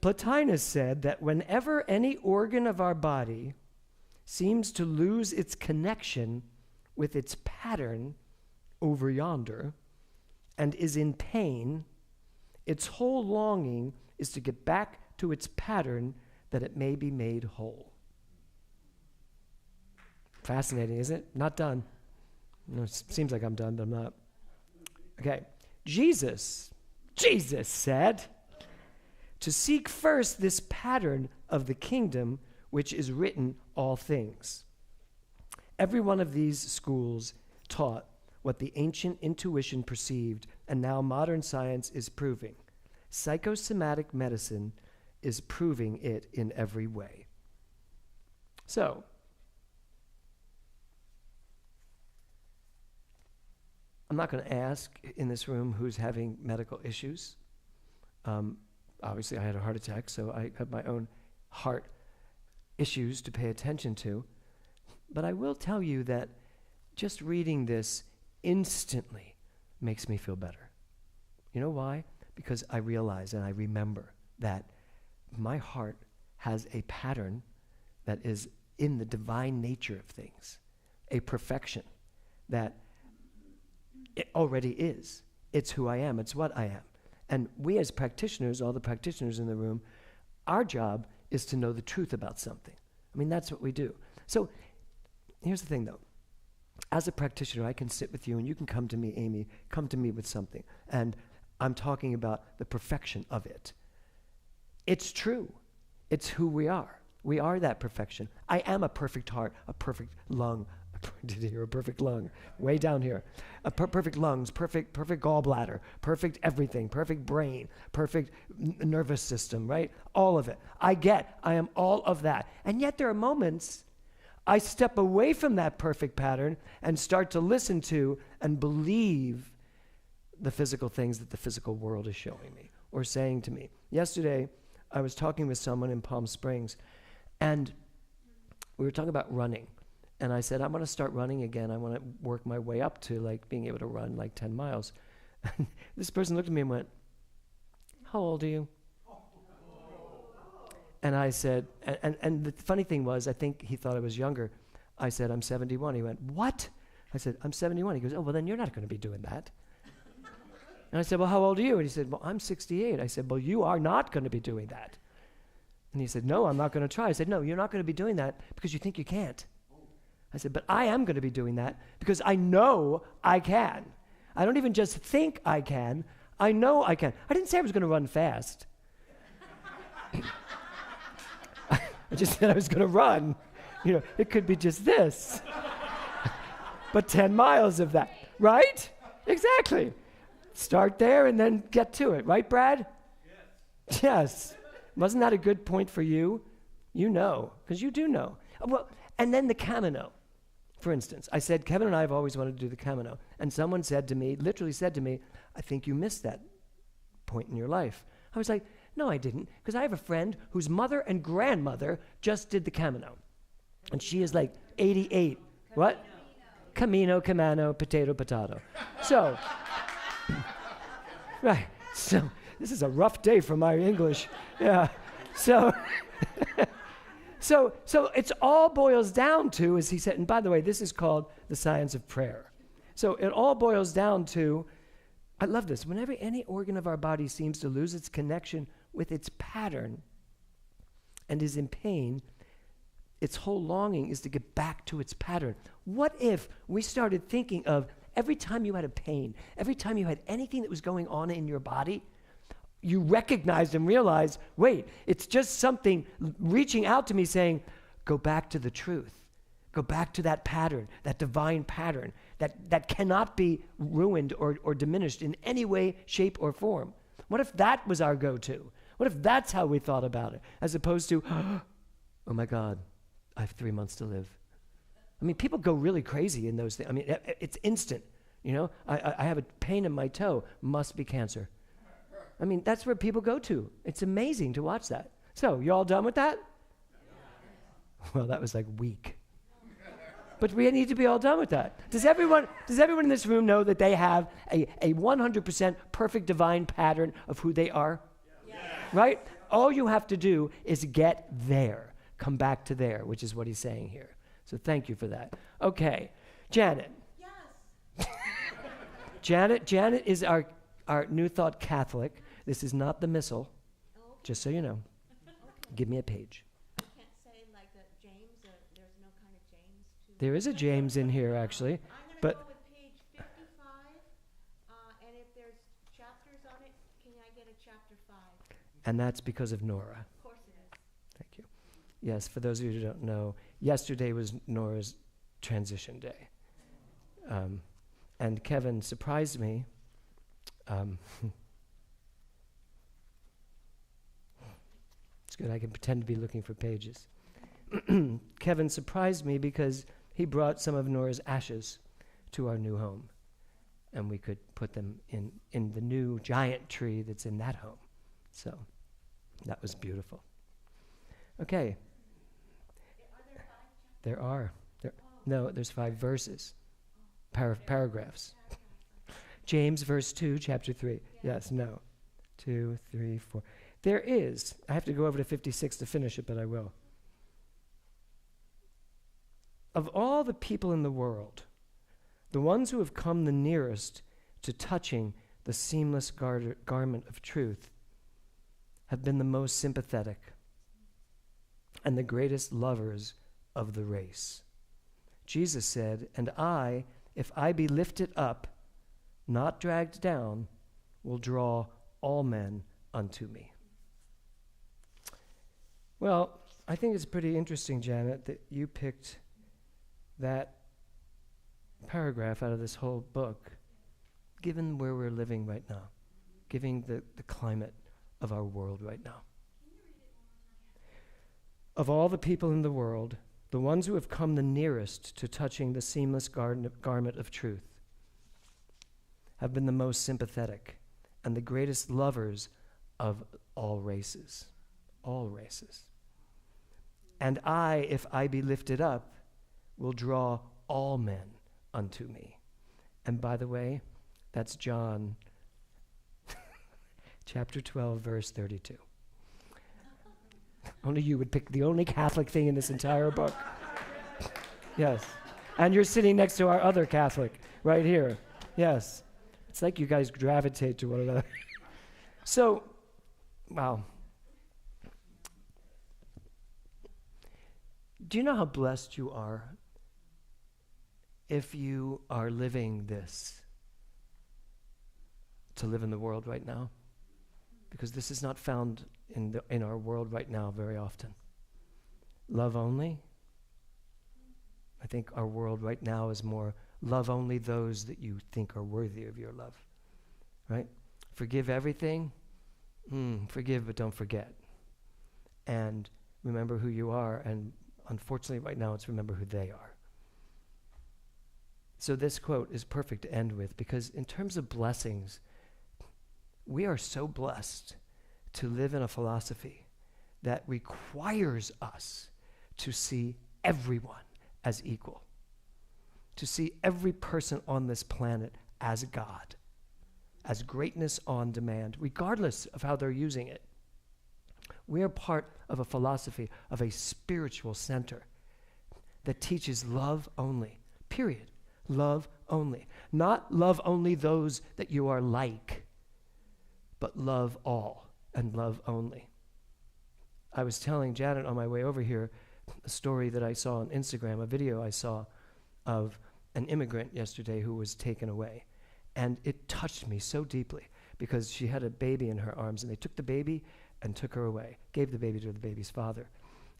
Plotinus said that whenever any organ of our body seems to lose its connection with its pattern over yonder and is in pain, its whole longing is to get back to its pattern that it may be made whole. Fascinating, isn't it? Not done. No, it seems like I'm done, but I'm not. Okay. Jesus said to seek first this pattern of the kingdom which is written all things. Every one of these schools taught what the ancient intuition perceived and now modern science is proving. Psychosomatic medicine is proving it in every way. So, I'm not going to ask in this room who's having medical issues. Obviously, I had a heart attack, so I have my own heart issues to pay attention to. But I will tell you that just reading this instantly makes me feel better. You know why? Because I realize and I remember that my heart has a pattern that is in the divine nature of things, a perfection that it already is. It's who I am. It's what I am. And we as practitioners, all the practitioners in the room, our job is to know the truth about something. I mean, that's what we do. So here's the thing, though. As a practitioner, I can sit with you and you can come to me, Amy, come to me with something. And I'm talking about the perfection of it. It's true. It's who we are. We are that perfection. I am a perfect heart, a perfect lung. Did you hear a perfect lung? Way down here. Perfect lungs, perfect gallbladder, perfect everything, perfect brain, perfect nervous system, right? All of it. I am all of that. And yet there are moments I step away from that perfect pattern and start to listen to and believe the physical things that the physical world is showing me or saying to me. Yesterday, I was talking with someone in Palm Springs, and we were talking about running. And I said, I want to start running again. I want to work my way up to like being able to run like 10 miles. And this person looked at me and went, how old are you? And I said, and the funny thing was, I think he thought I was younger. I said, I'm 71. He went, what? I said, I'm 71. He goes, oh, well, then you're not going to be doing that. And I said, well, how old are you? And he said, well, I'm 68. I said, well, you are not going to be doing that. And he said, no, I'm not going to try. I said, no, you're not going to be doing that because you think you can't. I said, but I am going to be doing that because I know I can. I don't even just think I can. I know I can. I didn't say I was going to run fast. I just said I was going to run. You know, it could be just this. But 10 miles of that, right? Exactly. Start there and then get to it. Right, Brad? Yes. Yes. Wasn't that a good point for you? You know, because you do know. Well, and then the Camino, for instance. I said, Kevin and I have always wanted to do the Camino. And someone said to me, literally said to me, I think you missed that point in your life. I was like, no, I didn't, because I have a friend whose mother and grandmother just did the Camino. And she is like 88. What? Camino, potato. So, right. So, this is a rough day for my English. Yeah. So, so it's all boils down to, as he said, and by the way, this is called the science of prayer. So it all boils down to, I love this, whenever any organ of our body seems to lose its connection with its pattern and is in pain, its whole longing is to get back to its pattern. What if we started thinking of every time you had a pain, every time you had anything that was going on in your body, you recognized and realized, wait, it's just something reaching out to me saying, go back to the truth. Go back to that pattern, that divine pattern that cannot be ruined or diminished in any way, shape, or form. What if that was our go-to? What if that's how we thought about it, as opposed to, oh my God, I have 3 months to live. I mean, people go really crazy in those things. I mean, it's instant. You know, I have a pain in my toe, must be cancer. I mean, that's where people go to. It's amazing to watch that. So, you all done with that? Well, that was like weak. But we need to be all done with that. Does everyone in this room know that they have a 100% perfect divine pattern of who they are? Yes. Right? All you have to do is get there. Come back to there, which is what he's saying here. So thank you for that. Okay. Janet. Yes. Janet is our New Thought Catholic. This is not the missal, just so you know. Okay. Give me a page. I can't say like a James, there's no kind of James. There is a James in here, actually. I'm going to go with page 55, and if there's chapters on it, can I get a chapter 5? And that's because of Nora. Of course it is. Thank you. Yes, for those of you who don't know, yesterday was Nora's transition day. And Kevin surprised me. It's good, I can pretend to be looking for pages. Kevin surprised me because he brought some of Nora's ashes to our new home. And we could put them in the new giant tree that's in that home. So that was beautiful. Okay. Are there 5 chapters? There are. No, there's 5 verses. Paragraphs. James, verse 2, chapter 3. Yes, no. 2, 3, 4. There is. I have to go over to 56 to finish it, but I will. Of all the people in the world, the ones who have come the nearest to touching the seamless garment of truth, have been the most sympathetic and the greatest lovers of the race. Jesus said, "And I, if I be lifted up, not dragged down, will draw all men unto me." Well, I think it's pretty interesting, Janet, that you picked that paragraph out of this whole book, given where we're living right now, given the climate of our world right now. Of all the people in the world, the ones who have come the nearest to touching the seamless garment of truth have been the most sympathetic and the greatest lovers of all races. All races. "And I, if I be lifted up, will draw all men unto me." And by the way, that's John chapter 12, verse 32. Only you would pick the only Catholic thing in this entire book. Yes. And you're sitting next to our other Catholic right here. Yes. It's like you guys gravitate to one another. So, wow. Do you know how blessed you are if you are living this, to live in the world right now? Because this is not found in our world right now very often. Love only. I think our world right now is more love only those that you think are worthy of your love, right? Forgive everything. Forgive, but don't forget. And remember who you are, and unfortunately right now it's remember who they are. So this quote is perfect to end with, because in terms of blessings, we are so blessed to live in a philosophy that requires us to see everyone as equal, to see every person on this planet as God, as greatness on demand, regardless of how they're using it. We are part of a philosophy of a spiritual center that teaches love only, period. Love only. Not love only those that you are like, but love all and love only. I was telling Janet on my way over here a story that I saw on Instagram, a video I saw of an immigrant yesterday who was taken away. And it touched me so deeply because she had a baby in her arms, and they took the baby and took her away, gave the baby to the baby's father.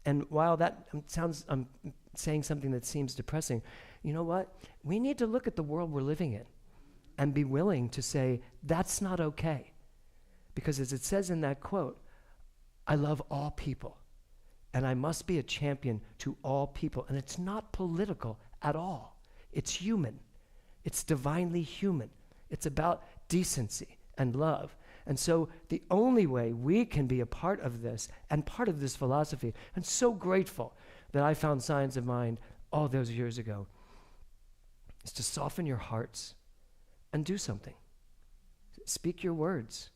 And while that sounds, I'm saying something that seems depressing, you know what? We need to look at the world we're living in and be willing to say, that's not okay. Because as it says in that quote, I love all people, and I must be a champion to all people. And it's not political at all. It's human. It's divinely human. It's about decency and love. And so the only way we can be a part of this and part of this philosophy, and so grateful that I found Signs of Mind all those years ago, is to soften your hearts and do something. Speak your words.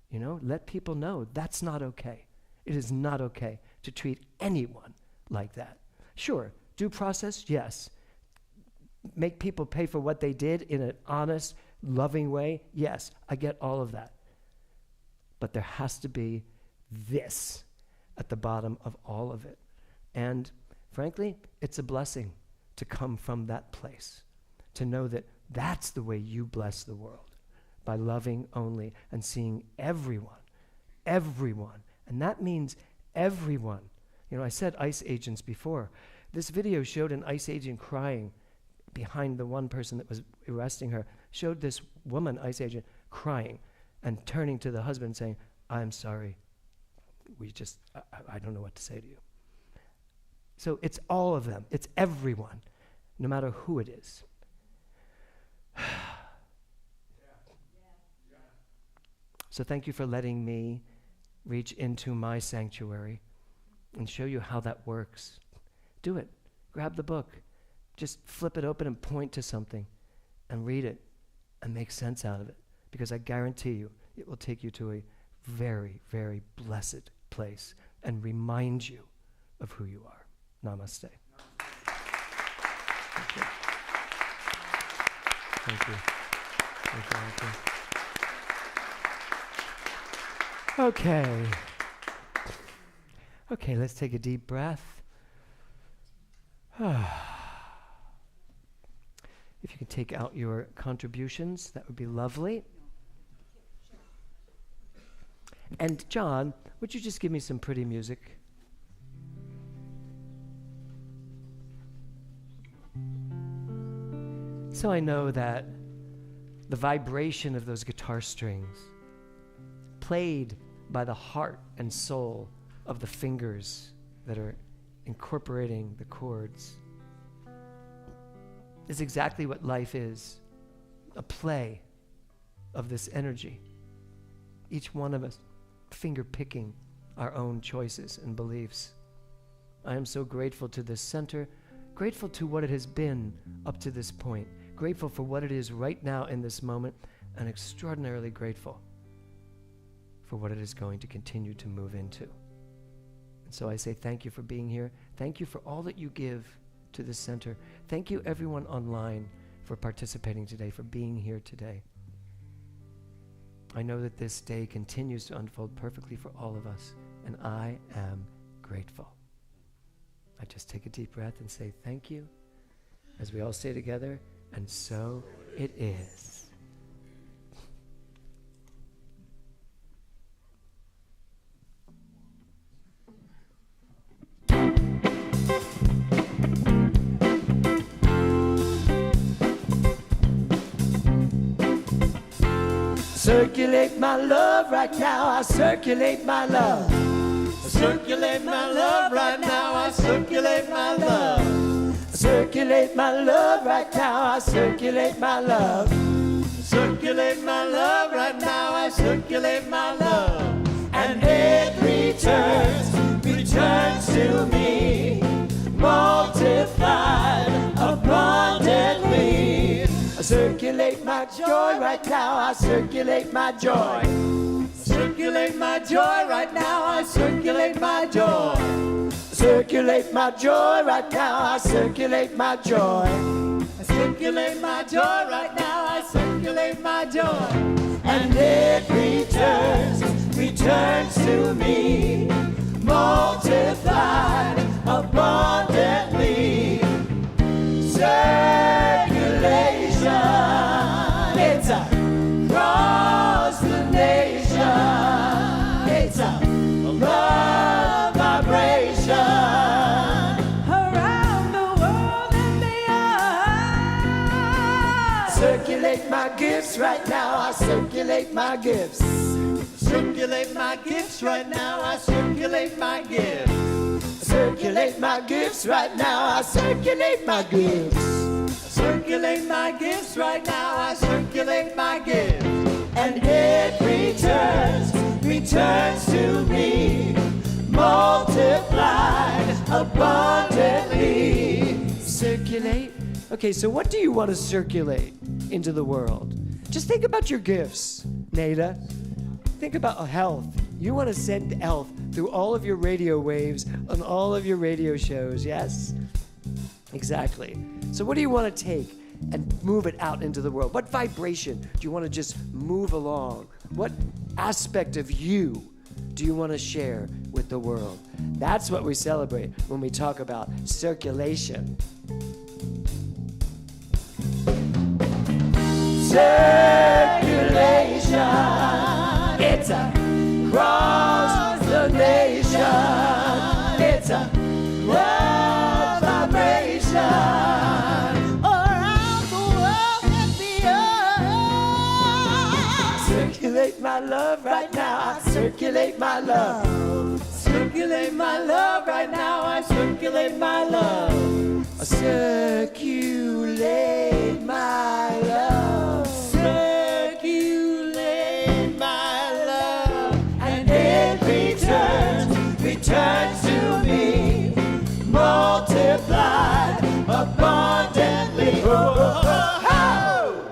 You know, let people know that's not okay. It is not okay to treat anyone like that. Sure, due process, yes. Make people pay for what they did in an honest, loving way, yes. I get all of that. But there has to be this at the bottom of all of it. And frankly, it's a blessing to come from that place, to know that that's the way you bless the world, by loving only and seeing everyone. And that means everyone. You know, I said ICE agents before. This video showed an ICE agent crying behind the one person that was arresting her, showed this woman, ICE agent, crying and turning to the husband saying, I'm sorry. I don't know what to say to you. So it's all of them. It's everyone, no matter who it is. So thank you for letting me reach into my sanctuary and show you how that works. Do it. Grab the book. Just flip it open and point to something and read it and make sense out of it. Because I guarantee you, it will take you to a very, very blessed place and remind you of who you are. Namaste. Thank you. Thank you. Thank you. Okay. Okay, let's take a deep breath. If you can take out your contributions, that would be lovely. And John, would you just give me some pretty music? So I know that the vibration of those guitar strings, played by the heart and soul of the fingers that are incorporating the chords, is exactly what life is, a play of this energy. Each one of us finger picking our own choices and beliefs. I am so grateful to this center, grateful to what it has been up to this point, grateful for what it is right now in this moment, and extraordinarily grateful for what it is going to continue to move into. And so I say thank you for being here. Thank you for all that you give to this center. Thank you everyone online for participating today, for being here today. I know that this day continues to unfold perfectly for all of us, and I am grateful. I just take a deep breath and say thank you, as we all say together, and so it is. Circulate my love right now, I circulate my love. Circulate my love right now, I circulate my love. Circulate my love right now, I circulate my love. Circulate my love right now, I circulate my love. And it returns to me, multiplied abundantly. I circulate my joy right now, I circulate my joy. Circulate my joy right now, I circulate my joy. Circulate my joy right now, I circulate my joy. I circulate my joy right now, I circulate my joy. And it returns to me, multiplied abundantly. Circulation, it's across the nation. It's a love vibration around the world and beyond. Circulate my gifts right now, I circulate my gifts. Circulate my gifts right now, I circulate my gifts. Circulate my gifts right now, I circulate my gifts. Circulate my gifts right now, I circulate my gifts. And it returns to me, multiplied abundantly. Circulate. Okay, so what do you want to circulate into the world? Just think about your gifts, Nada. Think about health. You want to send health through all of your radio waves on all of your radio shows, yes? Exactly. So what do you want to take and move it out into the world? What vibration do you want to just move along? What aspect of you do you want to share with the world? That's what we celebrate when we talk about circulation. Circulation, it's across the nation. It's a love vibration around the world and beyond. Circulate my love right now, I circulate my love. Circulate my love right now, I circulate my love. Circulate my love. Circulate my love. And it returns to me, multiplied abundantly. Oh, oh, oh, oh.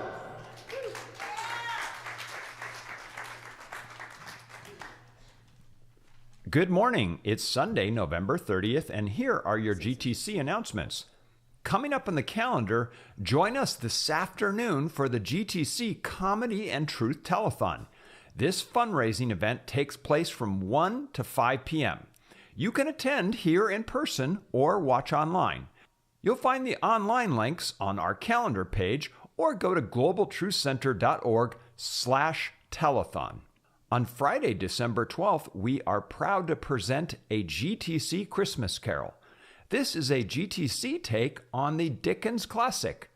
Good morning. It's Sunday, November 30th, and here are your GTC announcements. Coming up on the calendar, join us this afternoon for the GTC Comedy and Truth Telethon. This fundraising event takes place from 1 to 5 p.m. You can attend here in person or watch online. You'll find the online links on our calendar page or go to globaltruthcenter.org/telethon. On Friday, December 12th, we are proud to present a GTC Christmas Carol. This is a GTC take on the Dickens classic.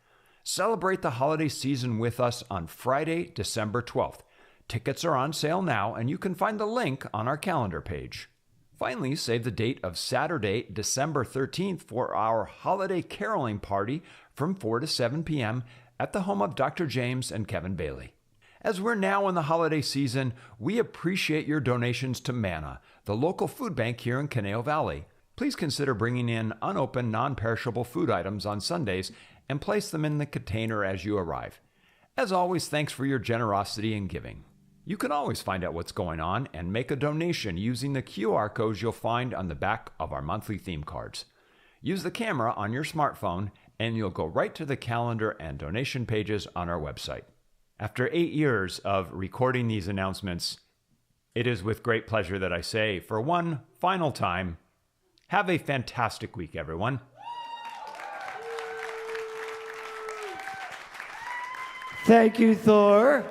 Celebrate the holiday season with us on Friday, December 12th. Tickets are on sale now, and you can find the link on our calendar page. Finally, save the date of Saturday, December 13th for our holiday caroling party from 4 to 7 p.m. at the home of Dr. James and Kevin Bailey. As we're now in the holiday season, we appreciate your donations to Manna, the local food bank here in Conejo Valley. Please consider bringing in unopened, non-perishable food items on Sundays and place them in the container as you arrive. As always, thanks for your generosity and giving. You can always find out what's going on and make a donation using the QR codes you'll find on the back of our monthly theme cards. Use the camera on your smartphone and you'll go right to the calendar and donation pages on our website. After 8 years of recording these announcements, it is with great pleasure that I say, for one final time, have a fantastic week, everyone. Thank you, Thor.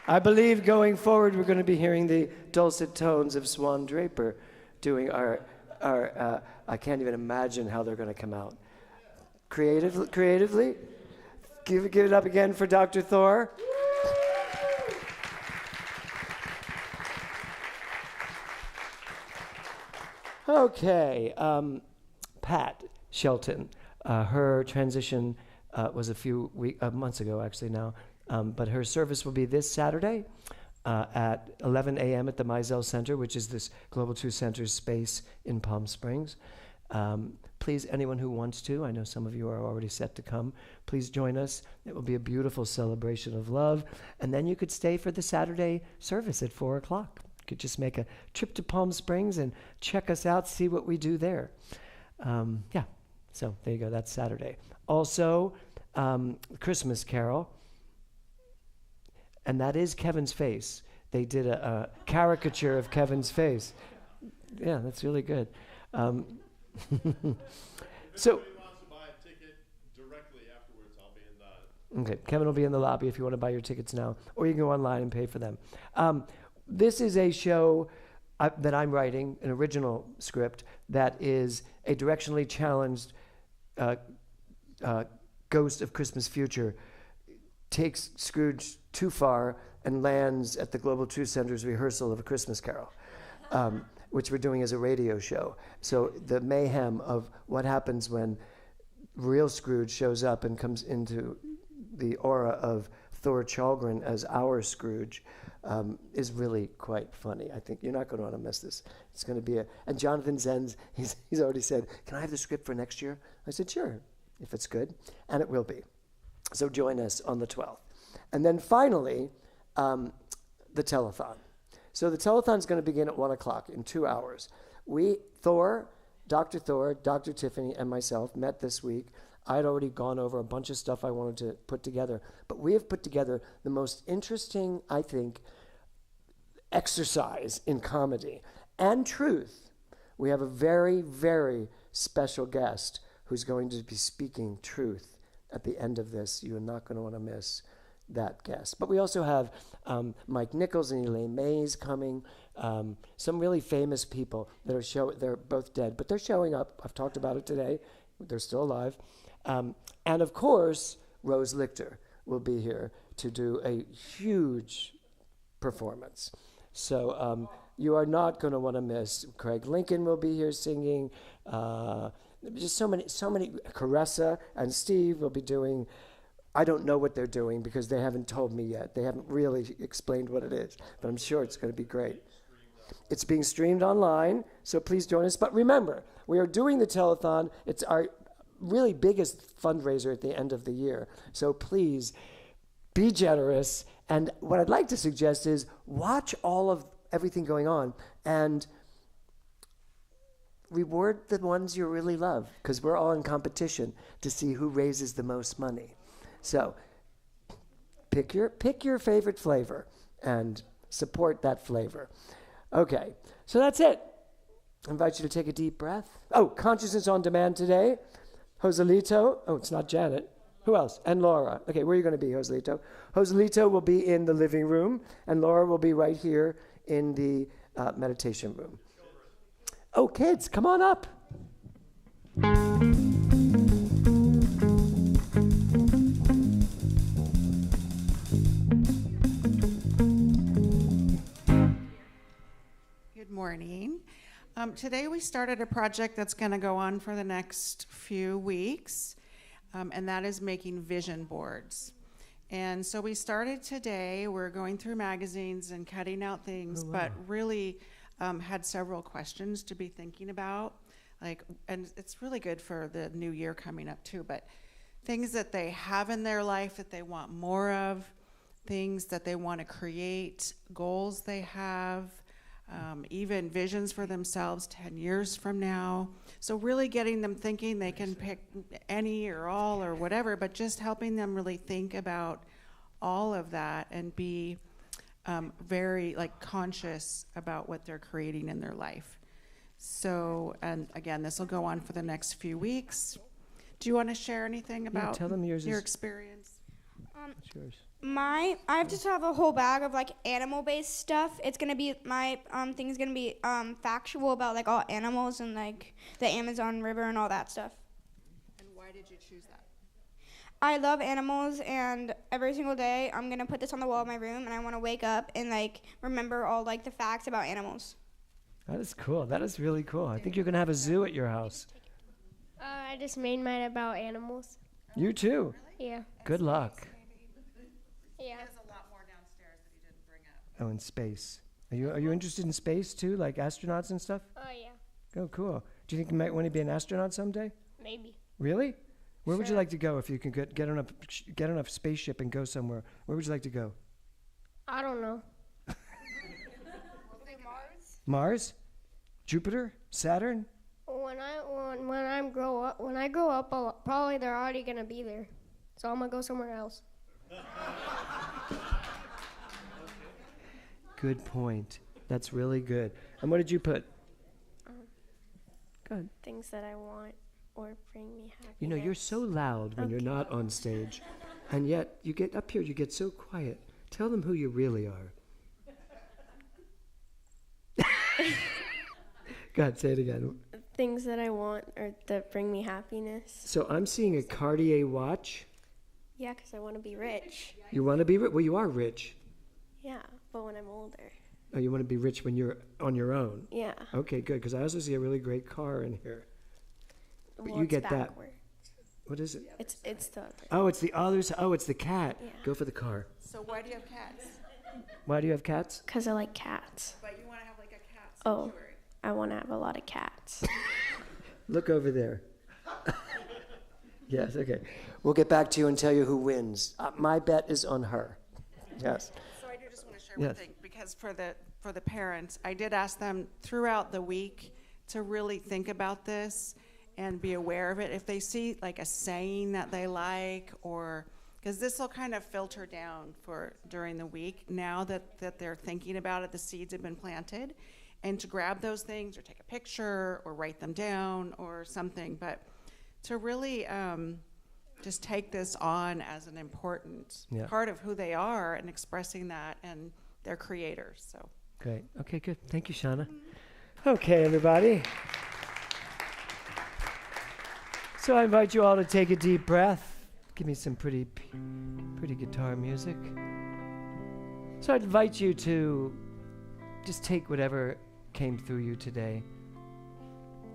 I believe going forward we're going to be hearing the dulcet tones of Swan Draper doing our I can't even imagine how they're going to come out. Creatively? Give it up again for Dr. Thor. Okay, Pat Shelton, her transition was a few months ago actually now, but her service will be this Saturday at 11 a.m. at the Mizell Center, which is this Global Truth Center's space in Palm Springs. Please, anyone who wants to, I know some of you are already set to come, please join us. It will be a beautiful celebration of love. And then you could stay for the Saturday service at 4 o'clock. You could just make a trip to Palm Springs and check us out, see what we do there. So there you go, that's Saturday. Also, Christmas Carol, and that is Kevin's face. They did a caricature of Kevin's face. Yeah, that's really good. So, if anybody wants to buy a ticket directly afterwards, I'll be in the... Okay, Kevin will be in the lobby if you want to buy your tickets now, or you can go online and pay for them. This is a show that I'm writing, an original script, that is a directionally challenged ghost of Christmas future, takes Scrooge too far and lands at the Global Truth Center's rehearsal of A Christmas Carol. Which we're doing as a radio show. So the mayhem of what happens when real Scrooge shows up and comes into the aura of Thor Chalgren as our Scrooge is really quite funny. I think you're not going to want to miss this. It's going to be and Jonathan Zenz, he's already said, can I have the script for next year? I said, sure, if it's good. And it will be. So join us on the 12th. And then finally, the telethon. So the telethon is going to begin at 1 o'clock in 2 hours. Dr. Thor, Dr. Tiffany, and myself met this week. I'd already gone over a bunch of stuff I wanted to put together. But we have put together the most interesting, I think, exercise in comedy and truth. We have a very, very special guest who's going to be speaking truth at the end of this. You are not going to want to miss that guest. But we also have Mike Nichols and Elaine Mays coming, some really famous people that are they're both dead, but they're showing up. I've talked about it today. They're still alive. And of course, Rose Lichter will be here to do a huge performance. So you are not going to want to miss. Craig Lincoln will be here singing. Just so many. Caressa and Steve will be doing. I don't know what they're doing because they haven't told me yet. They haven't really explained what it is, but I'm sure it's going to be great. It's being streamed online, so please join us. But remember, we are doing the telethon. It's our really biggest fundraiser at the end of the year. So please be generous. And what I'd like to suggest is watch all of everything going on and reward the ones you really love, because we're all in competition to see who raises the most money. So pick your favorite flavor and support that flavor. Okay, so that's it. I invite you to take a deep breath. Oh, Consciousness on Demand today. Joselito. Oh, it's not Janet. Who else? And Laura. Okay, where are you going to be, Joselito? Joselito will be in the living room, and Laura will be right here in the meditation room. Oh, kids, come on up. Good morning. Today we started a project that's going to go on for the next few weeks, and that is making vision boards. And so we started today. We're going through magazines and cutting out things, but really had several questions to be thinking about. And it's really good for the new year coming up too, but things that they have in their life that they want more of, things that they want to create, goals they have, even visions for themselves 10 years from now. So really getting them thinking. They can pick any or all or whatever, but just helping them really think about all of that and be very conscious about what they're creating in their life. So, and again, this will go on for the next few weeks. Do you want to share anything about tell them yours your is- experience? It's yours. I just have a whole bag of animal-based stuff. It's gonna be my thing's gonna be factual about all animals and the Amazon River and all that stuff. And why did you choose that? I love animals, and every single day I'm gonna put this on the wall of my room, and I want to wake up and remember all the facts about animals. That is cool. That is really cool. I think you're going to have a zoo at your house. I just made mine about animals. You too. Yeah. Good luck. Yeah. There's a lot more downstairs that he didn't bring up. Oh, in space. Are you interested in space too, like astronauts and stuff? Oh, yeah. Oh, cool. Do you think you might want to be an astronaut someday? Maybe. Really? Where would you Sure. like to go if you could get on a spaceship and go somewhere? Where would you like to go? I don't know. Mars? Jupiter? Saturn? When I grow up, probably they're already gonna be there. So I'm gonna go somewhere else. Good point. That's really good. And what did you put? Go ahead. Things that I want or bring me happiness. You know, you're so loud when you're not on stage, and yet you get up here, you get so quiet. Tell them who you really are. Go ahead, say it again. Things that I want or that bring me happiness. So I'm seeing a Cartier watch. Yeah, 'cause I want to be rich. You want to be rich? Well, you are rich. Yeah, but when I'm older. Oh, you want to be rich when you're on your own? Yeah. Okay, good, because I also see a really great car in here. But Well, you it's get that. backwards. What is it? It's the other. Oh, it's the others. Oh, it's the cat. Yeah. Go for the car. So why do you have cats? Why do you have cats? 'Cause I like cats. But you want to have a cat Oh, sanctuary. I want to have a lot of cats. Look over there. Yes, okay. We'll get back to you and tell you who wins. My bet is on her. Yes. So I do just want to share Yes. one thing, because for the parents, I did ask them throughout the week to really think about this and be aware of it. If they see a saying that they like, or because this will kind of filter down for during the week. Now that they're thinking about it, the seeds have been planted, and to grab those things or take a picture or write them down or something, but to really just take this on as an important part of who they are and expressing that and their creators. So Great. Okay, good. Thank you, Shauna. Okay, everybody. So I invite you all to take a deep breath. Give me some pretty guitar music. So I'd invite you to just take whatever came through you today.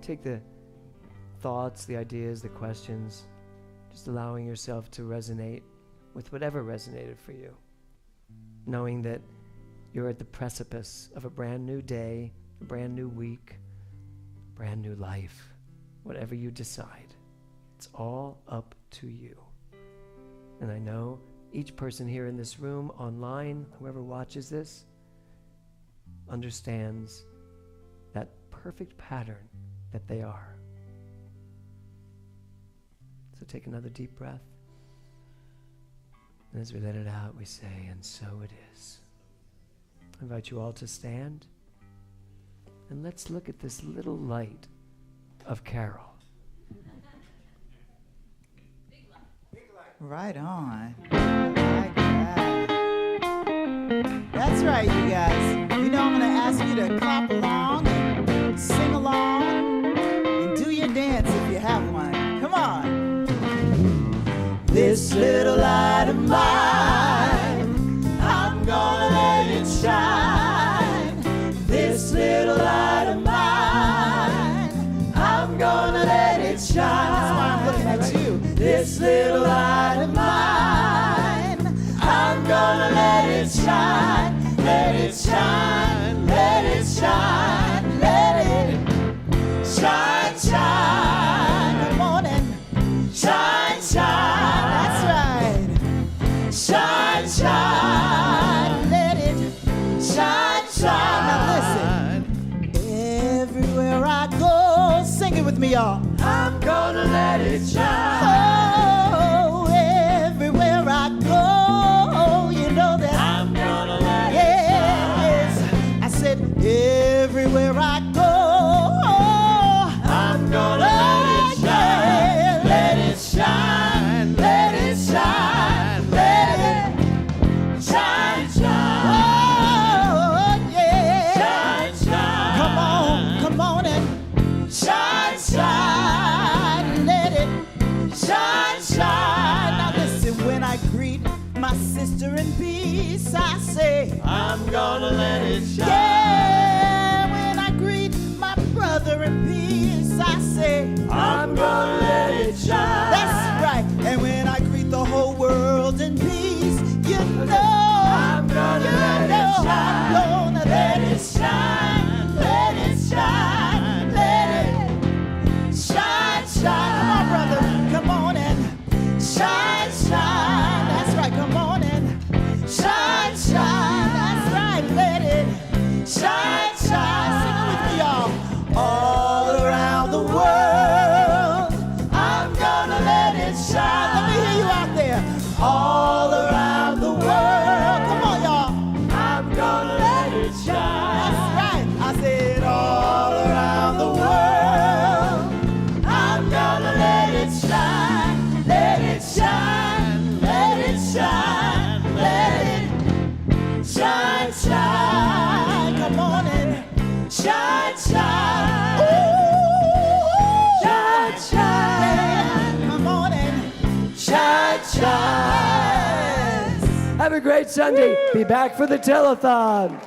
Take the thoughts, the ideas, the questions, just allowing yourself to resonate with whatever resonated for you. Knowing that you're at the precipice of a brand new day, a brand new week, brand new life. Whatever you decide, it's all up to you. And I know each person here in this room, online, whoever watches this, understands that perfect pattern that they are. So take another deep breath. And as we let it out, we say, and so it is. I invite you all to stand. And let's look at this little light of Carol. Right on. Like that. That's right, you guys. You know I'm going to ask you to clap along and sing along and do your dance if you have one. Come on. This little light of mine, I'm gonna let it shine. This little light of mine, I'm gonna let it shine. That's why I'm looking at you. This little light of mine, I'm gonna let it shine. Let it shine, let it shine, let it shine, shine. Good morning. Shine, shine. That's right. Shine, shine. Let it shine, shine. Now listen. Everywhere I go, sing it with me, y'all. I'm gonna let it shine. Oh, everywhere I go, you know that I'm gonna let it shine. Yes, I said everywhere I go, I'm gonna let it shine. Let it shine, let it shine, let it shine, shine. Oh, yeah. Shine, shine. Come on and shine, shine. Let it shine, shine. Now listen, when I greet my sister in peace, I say, I'm gonna let it shine. Yeah, when I greet my brother in peace, I say, I'm gonna let it shine. That's right. And when I greet the whole world in peace, you know, I'm gonna let it shine. I'm gonna let it shine. Let it shine. Let it shine, shine. Come on, brother. Come on and shine, shine. That's right. Come on and shine, shine. That's right. Let it shine, shine. Sing it with me, y'all. All around the world, I'm gonna let it shine. Let me hear you out there. All around the world. Come on, y'all. I'm gonna let it shine. That's right. I said all around the world, I'm gonna let it shine. Let it shine. Let it shine. Let it shine, shine. Come on and shine, shine. Ooh, shine, shine. Come on and shine, shine. Have a great Sunday. Be back for the telethon.